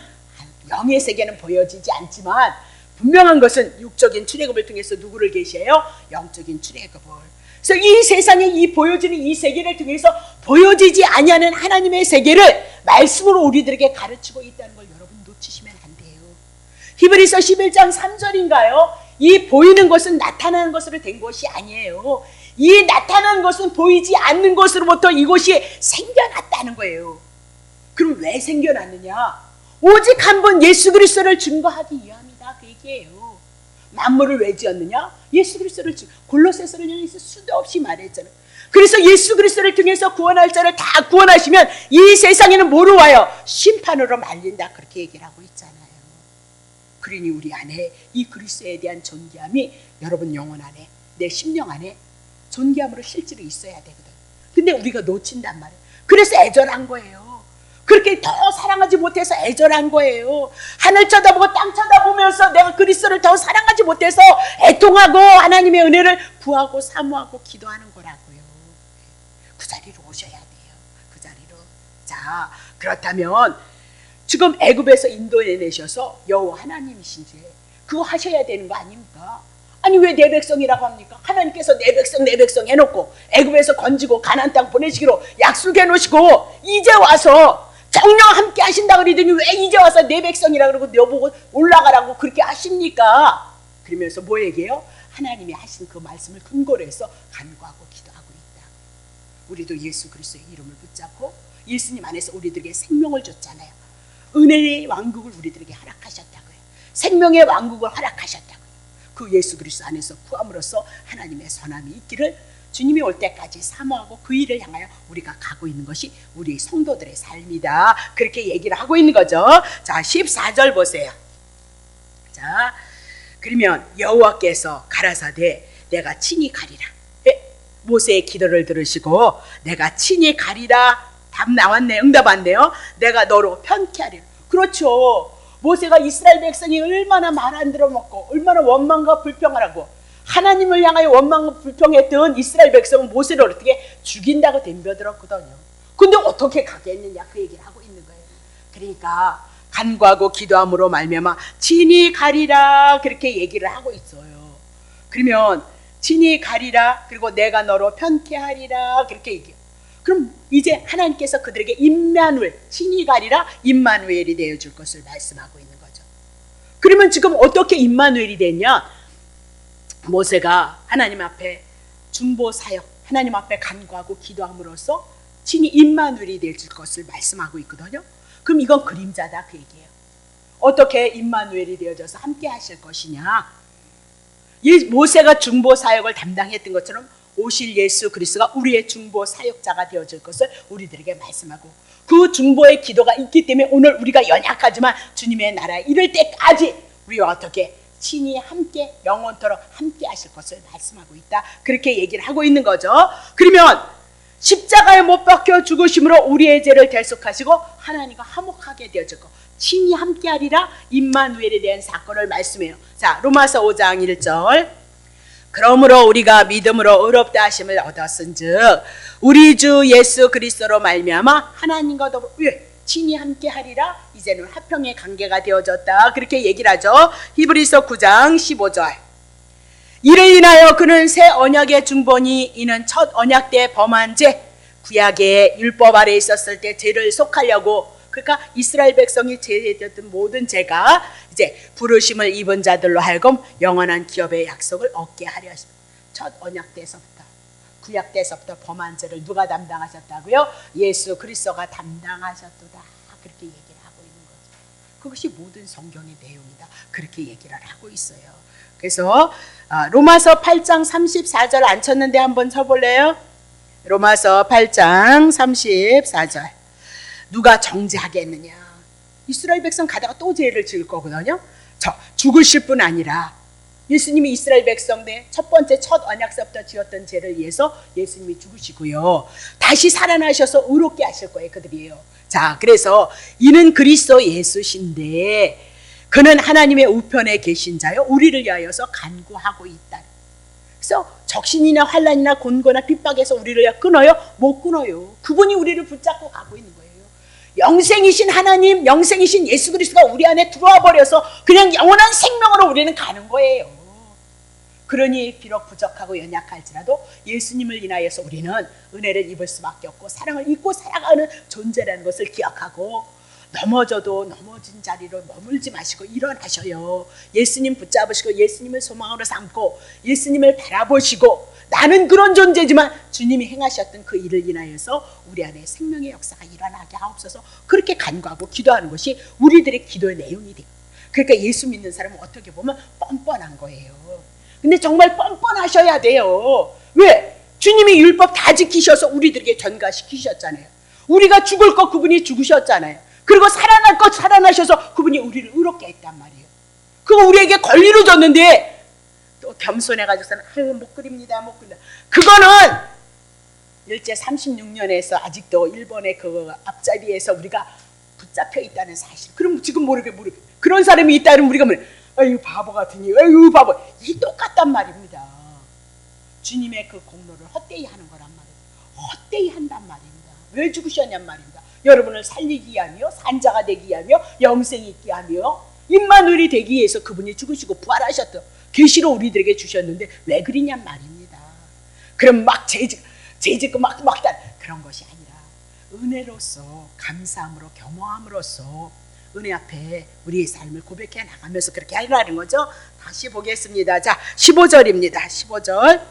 영의 세계는 보여지지 않지만 분명한 것은 육적인 출애굽을 통해서 누구를 계시해요? 영적인 출애굽을. 그래서 이 세상에 이 보여지는 이 세계를 통해서 보여지지 아니하는 하나님의 세계를 말씀으로 우리들에게 가르치고 있다는 걸 여러분 놓치시면 안 돼요. 히브리서 11장 3절인가요? 이 보이는 것은 나타나는 것으로 된 것이 아니에요. 이 나타나는 것은 보이지 않는 것으로부터 이것이 생겨났다는 거예요. 그럼 왜 생겨났느냐? 오직 한 번 예수 그리스도를 증거하기 위함이다. 그 얘기예요. 만물을 왜 지었느냐? 예수 그리스도를 골로새서를 통해서 수도 없이 말했잖아요. 그래서 예수 그리스도를 통해서 구원할 자를 다 구원하시면 이 세상에는 뭐로 와요? 심판으로 말린다. 그렇게 얘기를 하고 있잖아요. 그러니 우리 안에 이 그리스도에 대한 존귀함이 여러분 영혼 안에, 내 심령 안에 존귀함으로 실제로 있어야 되거든. 근데 우리가 놓친단 말이에요. 그래서 애절한 거예요. 그렇게 더 사랑하지 못해서 애절한 거예요. 하늘 쳐다보고 땅 쳐다보면서 내가 그리스도를 더 사랑하지 못해서 애통하고 하나님의 은혜를 구하고 사모하고 기도하는 거라고요. 그 자리로 오셔야 돼요. 그 자리로. 자, 그렇다면 지금 애굽에서 인도해내셔서 여호와 하나님이신지 그거 하셔야 되는 거 아닙니까? 아니 왜 내 백성이라고 합니까? 하나님께서 내 백성 해놓고 애굽에서 건지고 가나안 땅 보내시기로 약속해 놓으시고 이제 와서 정령 함께 하신다 그러더니 왜 이제 와서 내 백성이라 그러고 너보고 올라가라고 그렇게 하십니까? 그러면서 뭐 얘기해요? 하나님이 하신 그 말씀을 근거로 해서 간구하고 기도하고 있다. 우리도 예수 그리스도의 이름을 붙잡고 예수님 안에서 우리들에게 생명을 줬잖아요. 은혜의 왕국을 우리들에게 허락하셨다고요. 생명의 왕국을 허락하셨다고요. 그 예수 그리스도 안에서 구함으로써 하나님의 선함이 있기를 주님이 올 때까지 사모하고 그 일을 향하여 우리가 가고 있는 것이 우리 성도들의 삶이다. 그렇게 얘기를 하고 있는 거죠. 자, 14절 보세요. 자, 그러면 여호와께서 가라사대 내가 친히 가리라. 모세의 기도를 들으시고 내가 친히 가리라. 답 나왔네. 응답 왔네요. 내가 너로 편케 하리라. 그렇죠. 모세가 이스라엘 백성이 얼마나 말 안 들어먹고 얼마나 원망과 불평하라고 하나님을 향하여 원망과 불평했던 이스라엘 백성은 모세를 어떻게 죽인다고 덤벼들었거든요. 근데 어떻게 가겠느냐 그 얘기를 하고 있는 거예요. 그러니까 간구하고 기도함으로 말미암아 친히 가리라 그렇게 얘기를 하고 있어요. 그러면 친히 가리라 그리고 내가 너로 편케 하리라 그렇게 얘기해요. 그럼 이제 하나님께서 그들에게 임마누엘, 친히 가리라 임마누엘이 되어줄 것을 말씀하고 있는 거죠. 그러면 지금 어떻게 임마누엘이 됐냐? 모세가 하나님 앞에 중보 사역, 하나님 앞에 간구하고 기도함으로써 친히 임마누엘이 될 것을 말씀하고 있거든요. 그럼 이건 그림자다 그 얘기예요. 어떻게 임마누엘이 되어져서 함께 하실 것이냐? 모세가 중보 사역을 담당했던 것처럼 오실 예수 그리스도가 우리의 중보 사역자가 되어질 것을 우리들에게 말씀하고 그 중보의 기도가 있기 때문에 오늘 우리가 연약하지만 주님의 나라에 이를 때까지 우리와 어떻게 친히 함께 영원토록 함께 하실 것을 말씀하고 있다. 그렇게 얘기를 하고 있는 거죠. 그러면 십자가에 못 박혀 죽으심으로 우리의 죄를 대속하시고 하나님과 화목하게 되어질 것 친히 함께 하리라 임마누엘에 대한 사건을 말씀해요. 자, 로마서 5장 1절 그러므로 우리가 믿음으로 의롭다 하심을 얻었은즉 우리 주 예수 그리스도로 말미암아 하나님과 더불어 친히 함께 하리라 이제는 화평의 관계가 되어졌다. 그렇게 얘기를 하죠. 히브리서 9장 15절 이를 인하여 그는 새 언약의 중보니 이는 첫 언약 때 범한 죄 구약의 율법 아래 있었을 때 죄를 속하려고 그러니까 이스라엘 백성이 제되었던 모든 죄가 이제 부르심을 입은 자들로 하여금 영원한 기업의 약속을 얻게 하려 하십니다. 첫 언약 때서부터 구약 때서부터 범한 죄를 누가 담당하셨다고요? 예수 그리스도가 담당하셨도다. 그렇게 얘기를 하고 있는 거죠. 그것이 모든 성경의 내용이다. 그렇게 얘기를 하고 있어요. 그래서 로마서 8장 34절 안 쳤는데 한번 쳐볼래요? 로마서 8장 34절. 누가 정죄하겠느냐. 이스라엘 백성 가다가 또 죄를 지을 거거든요. 죽으실 뿐 아니라 예수님이 이스라엘 백성의 첫 번째 첫 언약서부터 지었던 죄를 위해서 예수님이 죽으시고요. 다시 살아나셔서 의롭게 하실 거예요. 그들이에요. 자, 그래서 이는 그리스도 예수신데 그는 하나님의 우편에 계신 자요 우리를 위하여서 간구하고 있다. 그래서 적신이나 환난이나 곤고나 핍박에서 우리를 끊어요? 못 끊어요. 그분이 우리를 붙잡고 가고 있는 거예요. 영생이신 하나님, 영생이신 예수 그리스도가 우리 안에 들어와 버려서 그냥 영원한 생명으로 우리는 가는 거예요. 그러니 비록 부족하고 연약할지라도 예수님을 인하여서 우리는 은혜를 입을 수밖에 없고 사랑을 입고 살아가는 존재라는 것을 기억하고 넘어져도 넘어진 자리로 머물지 마시고 일어나셔요. 예수님 붙잡으시고 예수님을 소망으로 삼고 예수님을 바라보시고 나는 그런 존재지만 주님이 행하셨던 그 일을 인하여서 우리 안에 생명의 역사가 일어나게 하옵소서. 그렇게 간구하고 기도하는 것이 우리들의 기도의 내용이 돼요. 그러니까 예수 믿는 사람은 어떻게 보면 뻔뻔한 거예요. 근데 정말 뻔뻔하셔야 돼요. 왜? 주님이 율법 다 지키셔서 우리들에게 전가시키셨잖아요. 우리가 죽을 것 그분이 죽으셨잖아요. 그리고 살아날 것 살아나셔서 그분이 우리를 의롭게 했단 말이에요. 그거 우리에게 권리로 줬는데 또 겸손해가지고서는 아유 못 그립니다 못 그립니다. 그거는 일제 36년에서 아직도 일본의 그 앞잡이에서 우리가 붙잡혀 있다는 사실. 그럼 지금 모르게 그런 사람이 있다면 우리가 뭐래? 아유 바보 같으니 아유 바보. 이 똑같단 말입니다. 주님의 그 공로를 헛되이 하는 거란 말이에요. 헛되이 한단 말입니다. 왜 죽으셨냔 말입니다. 여러분을 살리기 위하며 산자가 되기 위하며 영생이 있게 하며 임마누엘이 되기 위해서 그분이 죽으시고 부활하셨던 계시로 우리들에게 주셨는데 왜 그러냔 말입니다. 그럼 막 죄짓고 막 그런 것이 아니라 은혜로서 감사함으로 겸허함으로써 은혜 앞에 우리의 삶을 고백해 나가면서 그렇게 하라는 거죠. 다시 보겠습니다. 자, 15절입니다. 15절.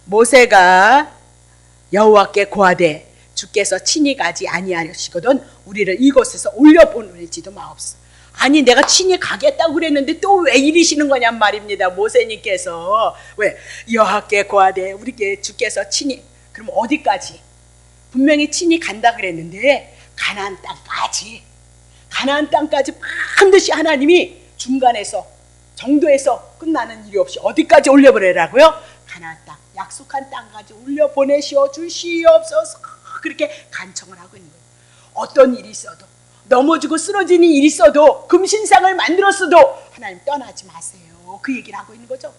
모세가 여호와께 고하되 주께서 친히 가지 아니하시거든 우리를 이곳에서 올려보낼지도 마옵소서. 아니 내가 친히 가겠다고 그랬는데 또 왜 이러시는 거냔 말입니다. 모세님께서 왜 여호와께 고하되 우리께 주께서 친히 그럼 어디까지? 분명히 친히 간다 그랬는데 가나안 땅까지 반드시 하나님이 중간에서 정도에서 끝나는 일이 없이 어디까지 올려보내라고요? 가나안 땅 약속한 땅까지 올려보내시어 주시옵소서. 그렇게 간청을 하고 있는 거예요. 어떤 일이 있어도 넘어지고 쓰러지는 일이 있어도 금신상을 만들었어도 하나님 떠나지 마세요. 그 얘기를 하고 있는 거죠.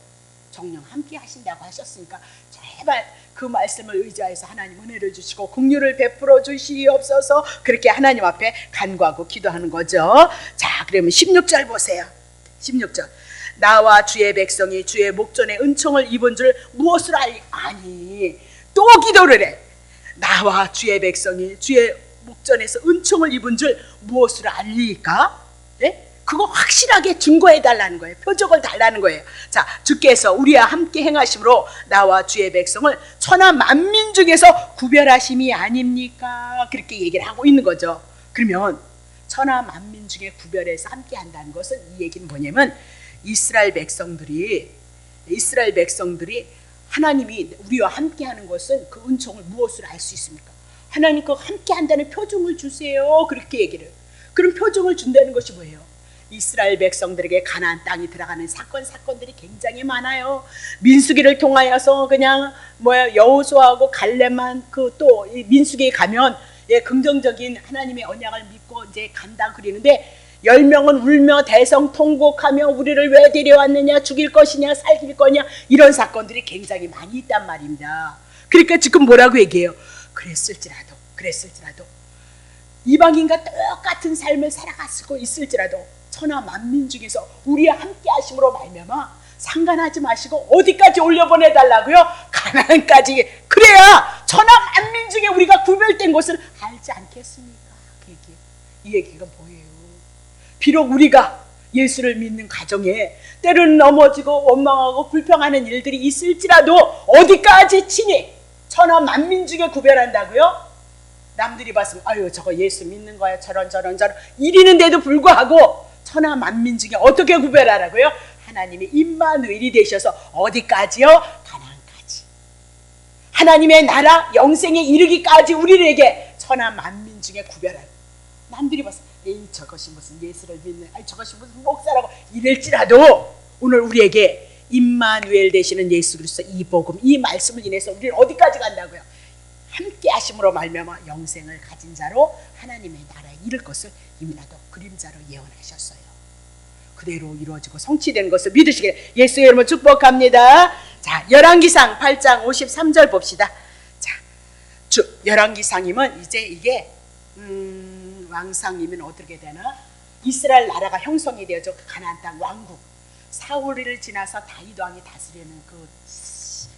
정령 함께 하신다고 하셨으니까 제발 그 말씀을 의지해서 하나님 은혜를 주시고 긍휼을 베풀어 주시옵소서. 그렇게 하나님 앞에 간구하고 기도하는 거죠. 자, 그러면 16절 보세요. 16절. 나와 주의 백성이 주의 목전에 은총을 입은 줄 무엇을 아니 또 기도를 해. 나와 주의 백성이 주의 목전에서 은총을 입은 줄 무엇을 알리까? 네? 그거 확실하게 증거해달라는 거예요. 표적을 달라는 거예요. 자, 주께서 우리와 함께 행하심으로 나와 주의 백성을 천하 만민 중에서 구별하심이 아닙니까? 그렇게 얘기를 하고 있는 거죠. 그러면 천하 만민 중에 구별해서 함께 한다는 것은 이 얘기는 뭐냐면 이스라엘 백성들이 하나님이 우리와 함께 하는 것은 그 은총을 무엇으로 알 수 있습니까? 하나님 그 함께 한다는 표징을 주세요. 그렇게 얘기를. 그럼 표징을 준다는 것이 뭐예요? 이스라엘 백성들에게 가나안 땅이 들어가는 사건들이 굉장히 많아요. 민수기를 통하여서 그냥 여호수아하고 갈렙만 그 또 민수기에 가면 긍정적인 하나님의 언약을 믿고 이제 간다 그러는데 10명은 울며 대성통곡하며 우리를 왜 데려왔느냐, 죽일 것이냐 살릴 거냐, 이런 사건들이 굉장히 많이 있단 말입니다. 그러니까 지금 뭐라고 얘기해요? 그랬을지라도 이방인과 똑같은 삶을 살아가고 있을지라도 천하 만민 중에서 우리와 함께 하심으로 말미암아 상관하지 마시고 어디까지 올려보내달라고요? 가나안까지. 그래야 천하 만민 중에 우리가 구별된 것을 알지 않겠습니까? 이 얘기가 뭐예요? 비록 우리가 예수를 믿는 가정에 때로는 넘어지고 원망하고 불평하는 일들이 있을지라도 어디까지 친히 천하 만민 중에 구별한다고요? 남들이 봤으면 아유 저거 예수 믿는 거야 저런 이리는데도 불구하고 천하 만민 중에 어떻게 구별하라고요? 하나님이 임마누엘이 되셔서 어디까지요? 가나안까지. 하나님의 나라 영생에 이르기까지 우리에게 천하 만민 중에 구별하는. 남들이 봐서 에이 저것이 무슨 예수를 믿는, 아이 저것이 무슨 목사라고 이럴지라도 오늘 우리에게 임마누엘 되시는 예수 그리스도 이 복음, 이 말씀을 인해서 우리는 어디까지 간다고요? 함께 하심으로 말미암아 영생을 가진 자로 하나님의 나라에 이를 것을 이미나도 그림자로 예언하셨어요. 그대로 이루어지고 성취되는 것을 믿으시기를 예수의 이름으로 축복합니다. 자, 열왕기상 8장 53절 봅시다. 자, 열왕기상이면 이제 이게 왕상이면 어떻게 되나? 이스라엘 나라가 형성이 되어져 가나안 땅 왕국 사울을 지나서 다윗 왕이 다스리는 그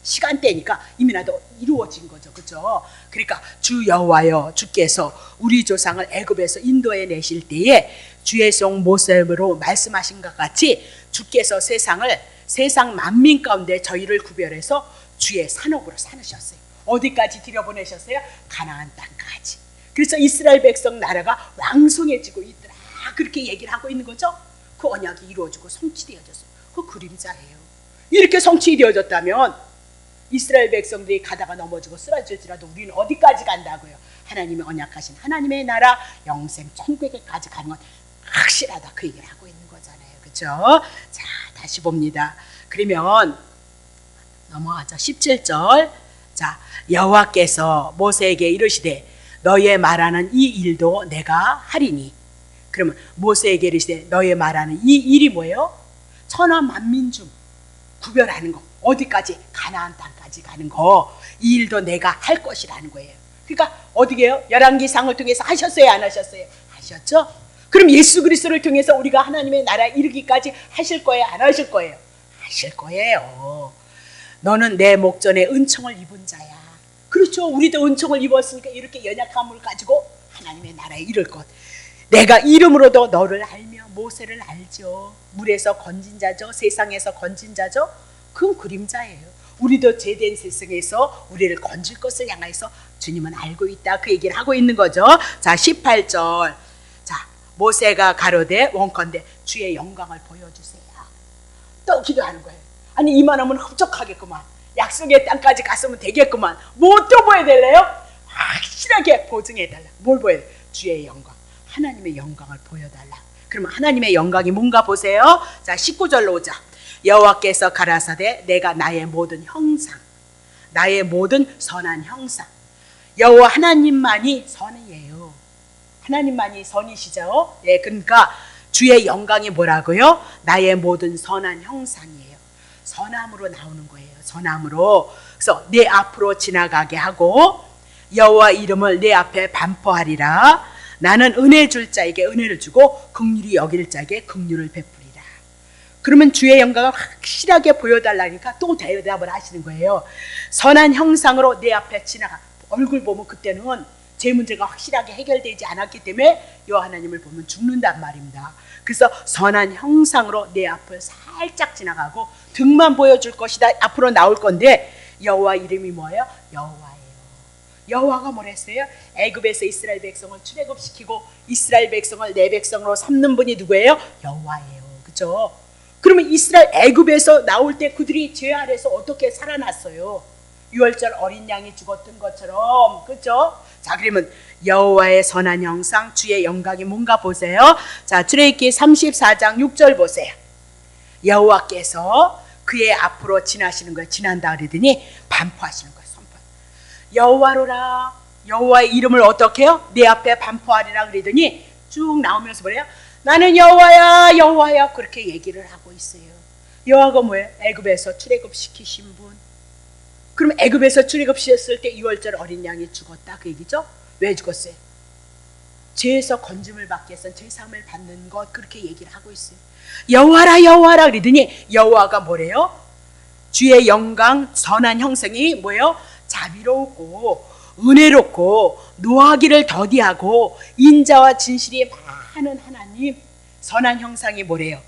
시간대니까 이미 나도 이루어진 거죠. 그렇죠? 그러니까 주 여호와여 주께서 우리 조상을 애굽에서 인도해 내실 때에 주의 종 모세로 말씀하신 것 같이 주께서 세상 만민 가운데 저희를 구별해서 주의 산업으로 삼으셨어요. 어디까지 들여보내셨어요? 가나안 땅까지. 그래서 이스라엘 백성 나라가 왕성해지고 있더라. 그렇게 얘기를 하고 있는 거죠. 그 언약이 이루어지고 성취되어졌어요. 그 그림자예요. 이렇게 성취되어졌다면 이스라엘 백성들이 가다가 넘어지고 쓰러질지라도 우리는 어디까지 간다고요? 하나님의 언약하신 하나님의 나라 영생 천국에까지 가는 건 확실하다. 그 얘기를 하고 있는 거잖아요. 그렇죠? 자, 다시 봅니다. 그러면 넘어가죠. 17절. 자, 여호와께서 모세에게 이르시되 너의 말하는 이 일도 내가 하리니. 그러면 모세에게 이르시되 너의 말하는 이 일이 뭐예요? 천하 만민 중 구별하는 거. 어디까지? 가나안 땅까지 가는 거. 이 일도 내가 할 것이라는 거예요. 그러니까 어디게요? 열왕기상을 통해서 하셨어요? 안 하셨어요? 하셨죠? 그럼 예수 그리스도를 통해서 우리가 하나님의 나라에 이르기까지 하실 거예요? 안 하실 거예요? 하실 거예요. 너는 내 목전에 은총을 입은 자야. 그렇죠. 우리도 은총을 입었으니까 이렇게 연약함을 가지고 하나님의 나라에 이를 것. 내가 이름으로도 너를 알며 모세를 알죠. 물에서 건진 자죠. 세상에서 건진 자죠. 그 그림자예요. 우리도 제된 세상에서 우리를 건질 것을 향해서 주님은 알고 있다. 그 얘기를 하고 있는 거죠. 자, 18절. 자, 모세가 가로되 원컨대 주의 영광을 보여주세요. 또 기도하는 거예요. 아니 이만하면 흡족하겠구만. 약속의 땅까지 갔으면 되겠구만. 뭐 또 보여달래요? 확실하게 보증해달라. 뭘 보여요? 주의 영광. 하나님의 영광을 보여달라. 그러면 하나님의 영광이 뭔가 보세요. 자, 19절로 오자. 여호와께서 가라사대 내가 나의 모든 형상, 나의 모든 선한 형상. 여호와 하나님만이 선이에요. 하나님만이 선이시죠. 예, 그러니까 주의 영광이 뭐라고요? 나의 모든 선한 형상이에요. 선함으로 나오는 거예요. 선함으로. 그래서 내 앞으로 지나가게 하고 여호와 이름을 내 앞에 반포하리라. 나는 은혜 줄 자에게 은혜를 주고 긍휼히 여길 자에게 긍휼을 베푸리라. 그러면 주의 영광을 확실하게 보여달라니까 또 대답을 하시는 거예요. 선한 형상으로 내 앞에 지나가. 얼굴 보면 그때는 제 문제가 확실하게 해결되지 않았기 때문에 여호와 하나님을 보면 죽는단 말입니다. 그래서 선한 형상으로 내 앞을 살짝 지나가고 등만 보여줄 것이다. 앞으로 나올 건데 여호와 이름이 뭐예요? 여호와예요. 여호와가 뭐랬어요? 애굽에서 이스라엘 백성을 출애굽시키고 이스라엘 백성을 내 백성으로 삼는 분이 누구예요? 여호와예요. 그렇죠? 그러면 이스라엘 애굽에서 나올 때 그들이 죄 아래서 어떻게 살아났어요? 유월절 어린 양이 죽었던 것처럼. 그렇죠? 자, 그러면 여호와의 선한 형상 주의 영광이 뭔가 보세요. 자, 출애굽기 34장 6절 보세요. 여호와께서 그의 앞으로 지나시는 거예요. 지난다 그러더니 반포하시는 거예요. 선포. 여호와로라. 여호와의 이름을 어떻게 해요? 내 앞에 반포하리라 그러더니 쭉 나오면서 뭐래요? 나는 여호와야 여호와야 그렇게 얘기를 하고 있어요. 여호와가 뭐예요? 애굽에서 출애굽시키신 분. 그럼 애굽에서 출애굽시켰을 때 6월절 어린 양이 죽었다 그 얘기죠? 왜 죽었어요? 죄에서 건짐을 받기 위해서 죄사함을 받는 것 그렇게 얘기를 하고 있어요. 여호와라 여호와라 그러더니 여호와가 뭐래요? 주의 영광 선한 형상이 뭐예요? 자비롭고 은혜롭고 노하기를 더디하고 인자와 진실이 많은 하나님. 선한 형상이 뭐래요?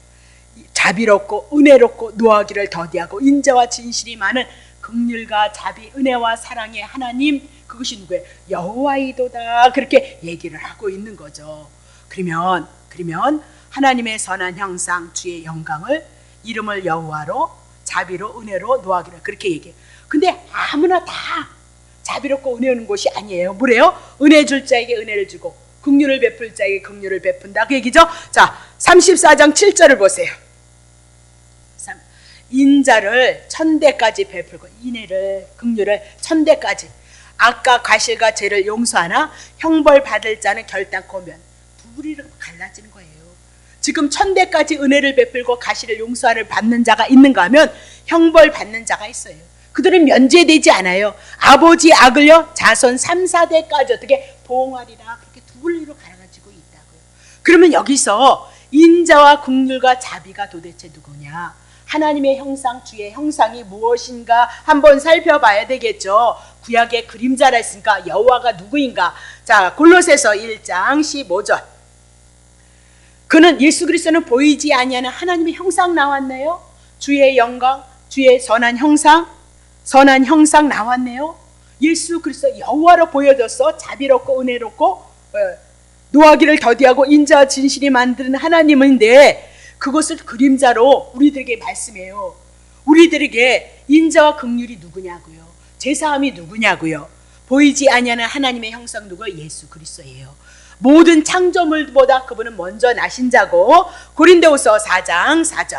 자비롭고 은혜롭고 노하기를 더디하고 인자와 진실이 많은 긍휼과 자비 은혜와 사랑의 하나님. 그것이 누구예요? 여호와이도다. 그렇게 얘기를 하고 있는 거죠. 그러면 하나님의 선한 형상 주의 영광을 이름을 여호와로 자비로 은혜로 노하기로 그렇게 얘기해요. 근데 아무나 다 자비롭고 은혜로운 곳이 아니에요. 뭐래요? 은혜 줄 자에게 은혜를 주고 긍휼을 베풀 자에게 긍휼을 베푼다 그 얘기죠. 자, 34장 7절을 보세요. 인자를 천대까지 베풀고 인애를 긍휼을 천대까지 악과 과실과 죄를 용서하나 형벌 받을 자는 결단코 면 두 부리로 갈라지는 거예요. 지금 천대까지 은혜를 베풀고 과실을 용서를 받는 자가 있는가 하면 형벌 받는 자가 있어요. 그들은 면제되지 않아요. 아버지 악을요 자손 3, 4대까지 어떻게 보응하리라 그렇게 두 분리로 갈라지고 있다고요. 그러면 여기서 인자와 긍휼과 자비가 도대체 누구냐? 하나님의 형상, 주의 형상이 무엇인가 한번 살펴봐야 되겠죠. 구약의 그림자라 했으니까 여호와가 누구인가? 자, 골로새서 1장 15절. 그는 예수 그리스도는 보이지 아니하는 하나님의 형상 나왔네요. 주의 영광, 주의 선한 형상 나왔네요. 예수 그리스도 여호와로 보여져서 자비롭고 은혜롭고 노하기를 더디하고 인자와 진실이 만드는 하나님인데 그것을 그림자로 우리들에게 말씀해요. 우리들에게 인자와 긍휼이 누구냐고요. 제사함이 누구냐고요. 보이지 아니하는 하나님의 형상 누구? 예수 그리스도예요. 모든 창조물보다 그분은 먼저 나신 자고 고린도후서 4장 4절.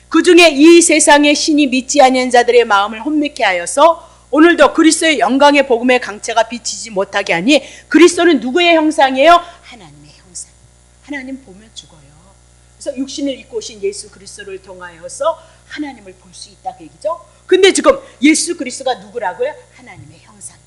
그중에 이 세상의 신이 믿지 아니한 자들의 마음을 혼미케 하여서 오늘도 그리스도의 영광의 복음의 강체가 비치지 못하게 하니 그리스도는 누구의 형상이에요? 하나님의 형상. 하나님 보면 죽어요. 그래서 육신을 입고 오신 예수 그리스도를 통하여서 하나님을 볼 수 있다 그 얘기죠. 근데 지금 예수 그리스도가 누구라고요? 하나님의 형상.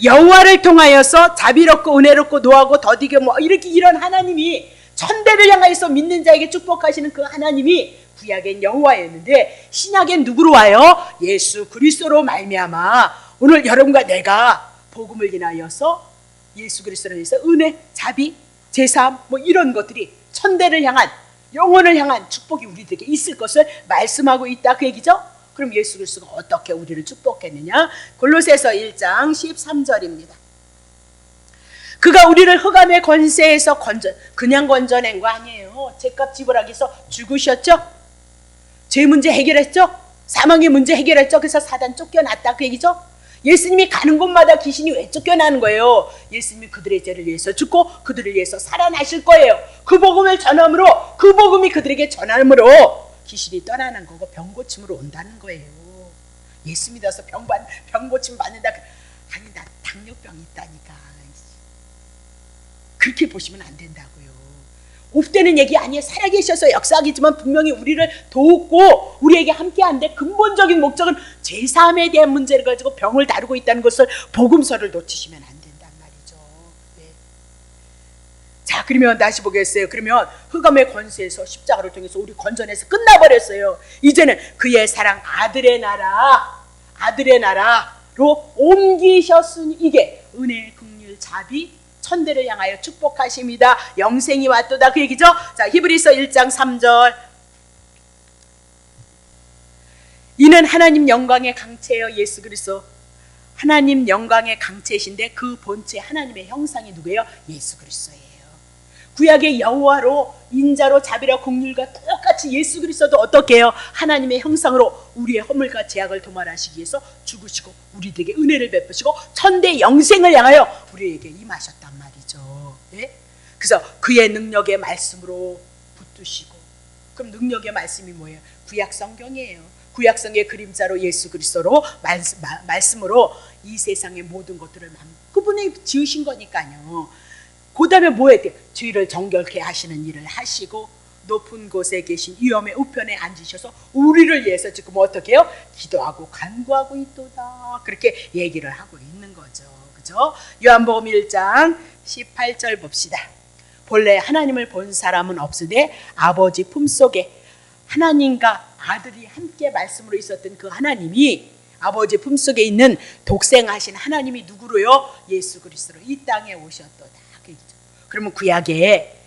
여호와를 통하여서 자비롭고 은혜롭고 노하고 더디게 이렇게 이런 하나님이 천대를 향하여서 믿는 자에게 축복하시는 그 하나님이 구약엔 여호와였는데 신약엔 누구로 와요? 예수 그리스도로 말미암아 오늘 여러분과 내가 복음을 인하여서 예수 그리스도를 위해서 은혜, 자비, 제사함 이런 것들이 천대를 향한 영혼을 향한 축복이 우리들에게 있을 것을 말씀하고 있다 그 얘기죠. 그럼 예수 그리스도가 어떻게 우리를 축복했느냐? 골로새서 1장 13절입니다. 그가 우리를 흑암의 권세에서 그냥 건져낸 거 아니에요. 죄값 지불하기 위해서 죽으셨죠? 죄 문제 해결했죠? 사망의 문제 해결했죠? 그래서 사단 쫓겨났다 그 얘기죠? 예수님이 가는 곳마다 귀신이 왜 쫓겨나는 거예요? 예수님이 그들의 죄를 위해서 죽고 그들을 위해서 살아나실 거예요. 그 복음을 전함으로 그 복음이 그들에게 전함으로 귀신이 떠나는 거고 병고침으로 온다는 거예요. 예수 믿어서 병고침 받는다. 아니 나 당뇨병 있다니까. 그렇게 보시면 안 된다고요. 옵되는 얘기 아니에요. 살아계셔서 역사하겠지만 분명히 우리를 돕고 우리에게 함께하는데 근본적인 목적은 제사함에 대한 문제를 가지고 병을 다루고 있다는 것을 복음서를 놓치시면 안 된단 말이죠. 네. 자, 그러면 다시 보겠어요. 그러면 흑암의 권세에서 십자가를 통해서 우리 건져내서 끝나버렸어요. 이제는 그의 사랑 아들의 나라로 옮기셨으니 이게 은혜, 긍휼, 자비 천대를 향하여 축복하십니다. 영생이 왔도다 그 얘기죠. 자, 히브리서 1장 3절. 이는 하나님 영광의 강체예요. 예수 그리스도 하나님 영광의 강체이신데 그 본체 하나님의 형상이 누구예요? 예수 그리스도예요. 구약의 여호와로 인자로 자비와 긍휼과 똑같이 예수 그리스도도 어떻게 해요? 하나님의 형상으로 우리의 허물과 죄악을 도말하시기 위해서 죽으시고 우리들에게 은혜를 베푸시고 천대 영생을 향하여 우리에게 임하셨단 말이죠. 네? 그래서 그의 능력의 말씀으로 붙드시고, 그럼 능력의 말씀이 뭐예요? 구약 성경이에요. 구약 성경의 그림자로 예수 그리스도로 말씀으로 이 세상의 모든 것들을 그분이 지으신 거니까요. 그 다음에 뭐 해야 돼요? 죄를 정결케 하시는 일을 하시고 높은 곳에 계신 위엄의 우편에 앉으셔서 우리를 위해서 지금 어떻게 해요? 기도하고 간구하고 있도다. 그렇게 얘기를 하고 있는 거죠. 그죠? 요한복음 1장 18절 봅시다. 본래 하나님을 본 사람은 없으되 아버지 품속에 하나님과 아들이 함께 말씀으로 있었던 그 하나님이 아버지 품속에 있는 독생하신 하나님이 누구로요? 예수 그리스도로 이 땅에 오셨도다. 그러면 구약에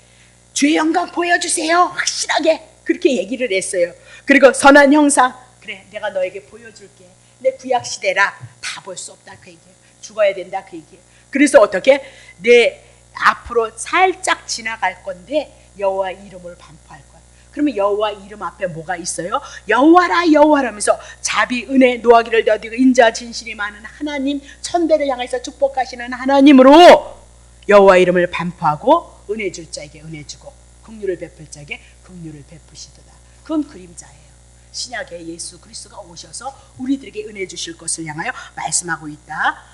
주의 영광 보여주세요. 확실하게 그렇게 얘기를 했어요. 그리고 선한 형상, 그래 내가 너에게 보여줄게. 내 구약 시대라 다 볼 수 없다 그 얘기예요. 죽어야 된다 그 얘기예요. 그래서 어떻게? 내 앞으로 살짝 지나갈 건데 여호와 이름을 반포할 거야. 그러면 여호와 이름 앞에 뭐가 있어요? 여호와라 여호와라 하면서 자비, 은혜, 노하기를 더디고 인자, 진실이 많은 하나님, 천대를 향해서 축복하시는 하나님으로 여호와 이름을 반포하고 은혜 줄 자에게 은혜 주고 긍휼을 베풀 자에게 긍휼을 베푸시도다. 그건 그림자예요. 신약에 예수 그리스도가 오셔서 우리들에게 은혜 주실 것을 향하여 말씀하고 있다.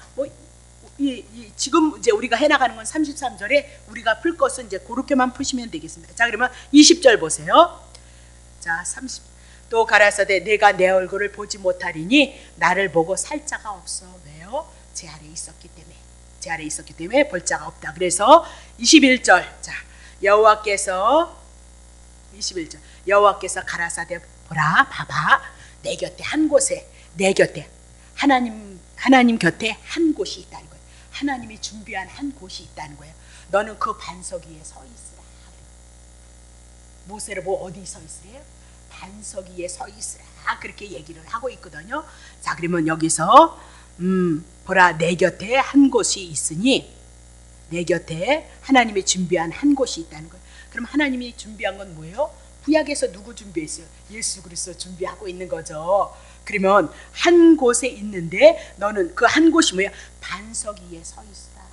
지금 이제 우리가 해나가는 건 33절에 우리가 풀 것은 이제 그렇게만 푸시면 되겠습니다. 자, 그러면 20절 보세요. 자, 또 가라사대 내가 내 얼굴을 보지 못하리니 나를 보고 살 자가 없어. 왜요? 제 아래에 있었기 때문에 볼 자가 없다. 그래서 21절, 자, 여호와께서 21절 여호와께서 가라사대 보라, 봐봐, 내 곁에 한 곳에, 내 곁에 하나님 곁에 한 곳이 있다는 거예요. 하나님이 준비한 한 곳이 있다는 거예요. 너는 그 반석 위에 서 있으라. 모세를 보고 어디 서 있으래요? 반석 위에 서 있으라. 그렇게 얘기를 하고 있거든요. 자, 그러면 여기서 보라, 내 곁에 한 곳이 있으니, 내 곁에 하나님이 준비한 한 곳이 있다는 거예요. 그럼 하나님이 준비한 건 뭐예요? 구약에서 누구 준비했어요? 예수 그리스도 준비하고 있는 거죠. 그러면 한 곳에 있는데 너는 그 한 곳이 뭐야? 반석 위에 서 있으라.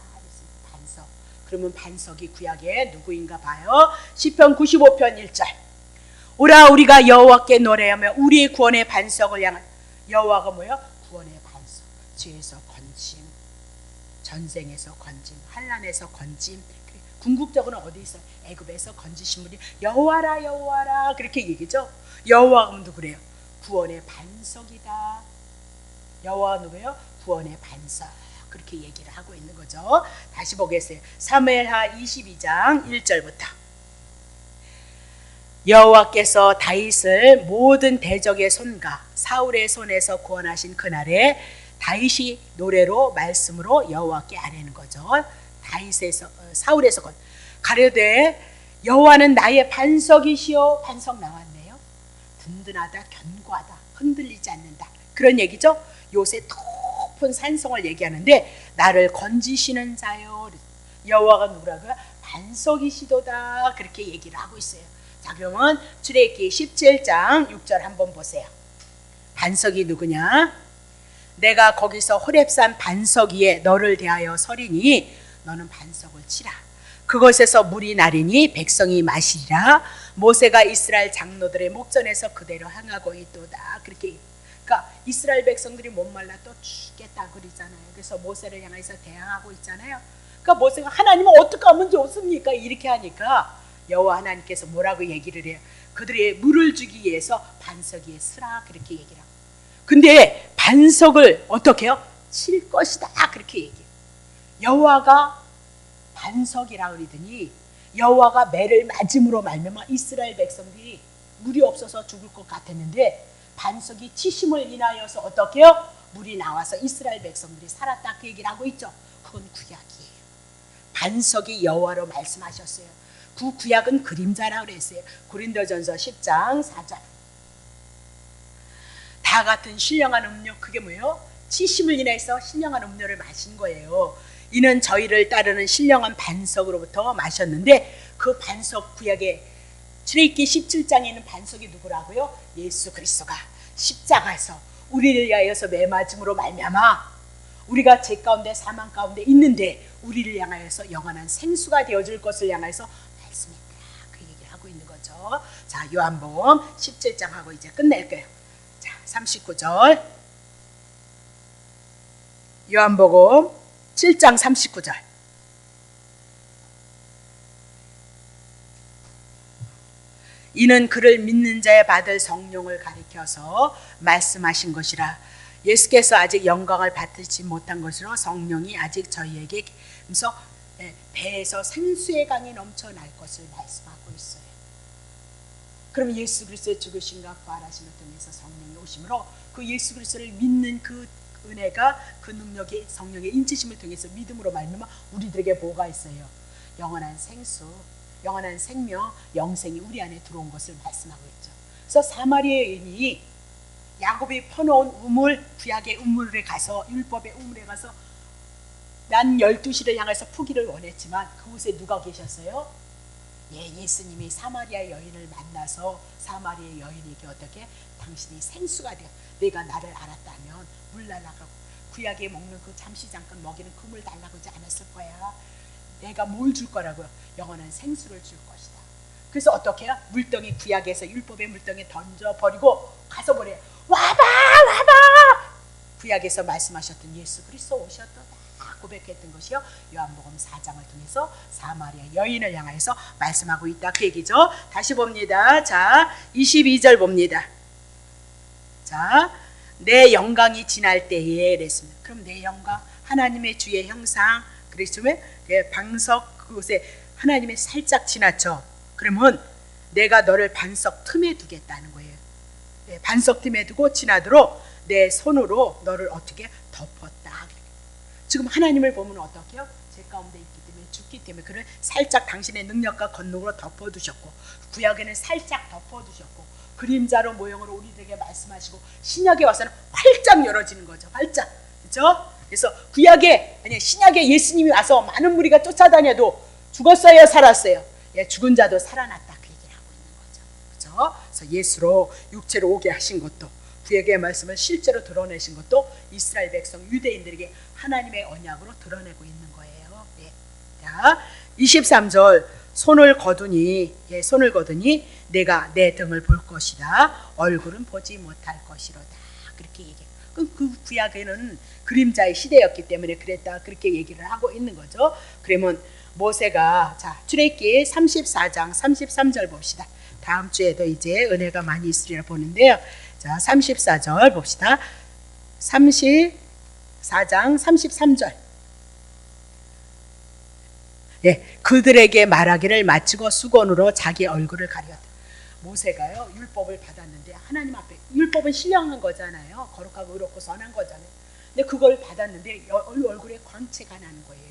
반석. 그러면 반석이 구약에 누구인가 봐요. 시편 95편 1절. 오라 우리가 여호와께 노래하며 우리의 구원의 반석을 향한. 여호와가 뭐예요? 구원의 반석. 죄에서 건짐, 전쟁에서 건짐, 환난에서 건짐. 궁극적으로는 어디 있어요? 애굽에서 건지신 분이 여호와라 여호와라 그렇게 얘기죠. 여호와가 누구래요? 구원의 반석이다. 여호와 누구예요? 구원의 반석. 그렇게 얘기를 하고 있는 거죠. 다시 보겠어요. 사무엘하 22장 1절부터. 여호와께서 다윗을 모든 대적의 손과 사울의 손에서 구원하신 그날에 다윗이 노래로 말씀으로 여호와께 아뢰는 거죠. 다윗에서 사울에서 가려되 여호와는 나의 반석이시오. 반석 나왔네요. 든든하다, 견고하다, 흔들리지 않는다. 그런 얘기죠. 요새 높은 산성을 얘기하는데 나를 건지시는 자요. 여호와가 누구라고요? 반석이시도다. 그렇게 얘기를 하고 있어요. 자, 그러면 출애굽기 17장 6절 한번 보세요. 반석이 누구냐? 내가 거기서 호렙산 반석 위에 너를 대하여 서리니 너는 반석을 치라. 그것에서 물이 나리니 백성이 마시리라. 모세가 이스라엘 장로들의 목전에서 그대로 행하고 있도다. 그렇게. 그러니까 이스라엘 백성들이 목말라 또 죽겠다 그러잖아요. 그래서 모세를 향해서 대항하고 있잖아요. 그러니까 모세가 하나님은 어떻게 하면 좋습니까? 이렇게 하니까 여호와 하나님께서 뭐라고 얘기를 해요? 그들의 물을 주기 위해서 반석 위에 서라. 그렇게 얘기를 하고. 근데 반석을 어떻게 해요? 칠 것이다. 그렇게 얘기해요. 여호와가 반석이라 그러더니 여호와가 매를 맞음으로 말미암아 이스라엘 백성들이 물이 없어서 죽을 것 같았는데 반석이 치심을 인하여서 어떻게 해요? 물이 나와서 이스라엘 백성들이 살았다. 그 얘기를 하고 있죠. 그건 구약이에요. 반석이 여호와로 말씀하셨어요. 그 구약은 그림자라고 그랬어요. 고린도전서 10장 4절. 다 같은 신령한 음료, 그게 뭐예요? 치심을 인해서 신령한 음료를 마신 거예요. 이는 저희를 따르는 신령한 반석으로부터 마셨는데 그 반석, 구약의 출애굽기 17장에 있는 반석이 누구라고요? 예수 그리스도가 십자가에서 우리를 위하여서 매맞음으로 말미암아 우리가 죄 가운데 사망 가운데 있는데 우리를 향하여서 영원한 생수가 되어줄 것을 향해서 말씀했다. 그 얘기를 하고 있는 거죠. 자, 요한복음 17장하고 이제 끝낼 거예요. 자, 39절. 요한복음 7장 39절. 이는 그를 믿는 자에 받을 성령을 가리켜서 말씀하신 것이라. 예수께서 아직 영광을 받지 못한 것으로 성령이 아직 저희에게 그래서 배에서 생수의 강이 넘쳐날 것을 말씀하고 있어요. 그럼 예수 그리스도의 죽으심과 부활하심을 통해서 성령이 오심으로 그 예수 그리스도를 믿는 그 은혜가 그 능력의 성령의 인치심을 통해서 믿음으로 말미암아 우리들에게 뭐가 있어요? 영원한 생수, 영원한 생명, 영생이 우리 안에 들어온 것을 말씀하고 있죠. 그래서 사마리아의 여인이 야곱이 퍼놓은 우물, 구약의 우물에 가서, 율법의 우물에 가서 난 12시를 향해서 푸기를 원했지만 그곳에 누가 계셨어요? 예수님이 사마리아 여인을 만나서 사마리아 여인에게 어떻게 당신이 생수가 되어 내가 나를 알았다면 물 날라가고 구약에 먹는 그 잠시 잠깐 먹이는 그 물 달라고 하지 않았을 거야. 내가 뭘 줄 거라고요? 영원한 생수를 줄 것이다. 그래서 어떻게 해요? 물덩이 구약에서 율법의 물덩이 던져버리고 가서 뭐래요? 와봐 와봐. 구약에서 말씀하셨던 예수 그리스도 오셨다 고백했던 것이요 요한복음 4장을 통해서 사마리아 여인을 향해서 말씀하고 있다 그 얘기죠. 다시 봅니다. 자 22절 봅니다. 자 내 영광이 지날 때에 그랬습니다. 그럼 내 영광 하나님의 주의 형상 그랬으면 방석 그곳에 하나님의 살짝 지나쳐. 그러면 내가 너를 반석 틈에 두겠다는 거예요. 반석 틈에 두고 지나도록 내 손으로 너를 어떻게 덮었다. 지금 하나님을 보면 어떻게 해요? 제 가운데 있기 때문에 죽기 때문에 그를 살짝 당신의 능력과 권능으로 덮어두셨고 구약에는 살짝 덮어두셨고 그림자로 모형으로 우리들에게 말씀하시고 신약에 와서는 활짝 열어지는 거죠. 활짝. 그렇죠? 그래서 구약에 아니 신약에 예수님이 와서 많은 무리가 쫓아다녀도 죽었어요, 살았어요? 예, 죽은 자도 살아났다 그 얘기를 하고 있는 거죠. 그렇죠? 그래서 예수로 육체로 오게 하신 것도 구약의 말씀을 실제로 드러내신 것도 이스라엘 백성 유대인들에게 하나님의 언약으로 드러내고 있는 거예요. 예. 자, 23절 손을 거두니 내가 내 등을 볼 것이다. 얼굴은 보지 못할 것이로다. 그렇게 얘기해요. 그 구약에는 그림자의 시대였기 때문에 그랬다. 그렇게 얘기를 하고 있는 거죠. 그러면 모세가 자 출애굽기 34장 33절 봅시다. 다음 주에도 이제 은혜가 많이 있으리라 보는데요. 자 34절 봅시다. 34장 33절 예, 그들에게 말하기를 마치고 수건으로 자기 얼굴을 가렸다. 모세가요 율법을 받았는데 하나님 앞에 율법은 신령한 거잖아요. 거룩하고 의롭고 선한 거잖아요. 근데 그걸 받았는데 얼굴에 광채가 나는 거예요.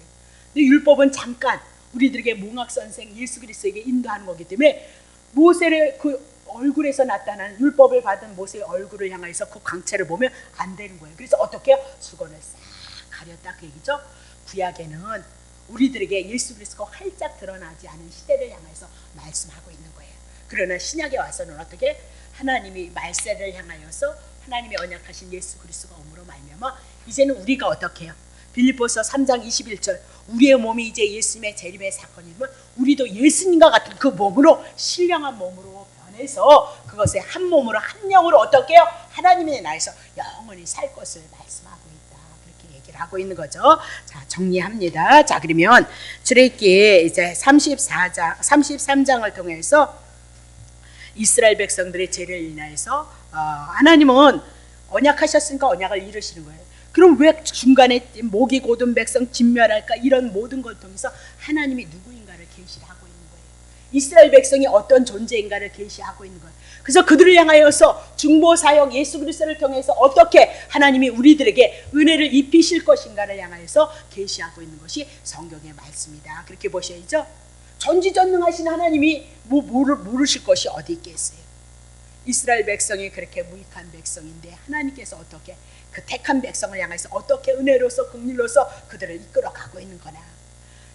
근데 율법은 잠깐 우리들에게 몽학선생 예수 그리스도에게 인도하는 거기 때문에 모세를 그 얼굴에서 나타나는 율법을 받은 모세의 얼굴을 향해서 그 광채를 보면 안 되는 거예요. 그래서 어떻게 해요? 수건을 싹 가렸다 그 얘기죠. 구약에는 우리들에게 예수 그리스도가 활짝 드러나지 않은 시대를 향해서 말씀하고 있는 거예요. 그러나 신약에 와서는 어떻게 하나님이 말세를 향하여서 하나님의 언약하신 예수 그리스도가 om으로 말미암아 이제는 우리가 어떻게 해요? 빌립보서 3장 21절 우리의 몸이 이제 예수님의 재림의 사건이면 우리도 예수님과 같은 그 몸으로 신령한 몸으로 변해서 그것에 한 몸으로 한 영으로 어떻게 해요? 하나님의 나라에서 영원히 살 것을 말씀하고 있다. 그렇게 얘기를 하고 있는 거죠. 자 정리합니다. 자 그러면 출애굽기 이제 33장을 통해서 이스라엘 백성들의 죄를 인하여서 하나님은 언약하셨으니까 언약을 이루시는 거예요. 그럼 왜 중간에 목이 곧은 백성 진멸할까 이런 모든 걸 통해서 하나님이 누구인가를 계시하고 있는 거예요. 이스라엘 백성이 어떤 존재인가를 계시하고 있는 거예요. 그래서 그들을 향하여서 중보사역 예수 그리스도를 통해서 어떻게 하나님이 우리들에게 은혜를 입히실 것인가를 향하여서 계시하고 있는 것이 성경의 말씀이다. 그렇게 보셔야죠. 전지전능하신 하나님이 모르실 것이 어디 있겠어요. 이스라엘 백성이 그렇게 무익한 백성인데 하나님께서 어떻게 그 택한 백성을 향해서 어떻게 은혜로서 긍휼로서 그들을 이끌어가고 있는 거나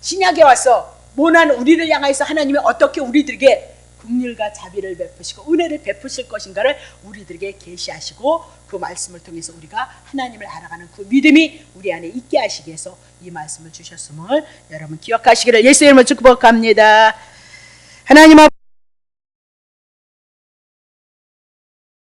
신약에 와서 모난 우리를 향해서 하나님이 어떻게 우리들에게 긍휼과 자비를 베푸시고 은혜를 베푸실 것인가를 우리들에게 계시하시고 그 말씀을 통해서 우리가 하나님을 알아가는 그 믿음이 우리 안에 있게 하시기 위해서 이 말씀을 주셨음을 여러분 기억하시기를 예수의 이름으로 축복합니다. 하나님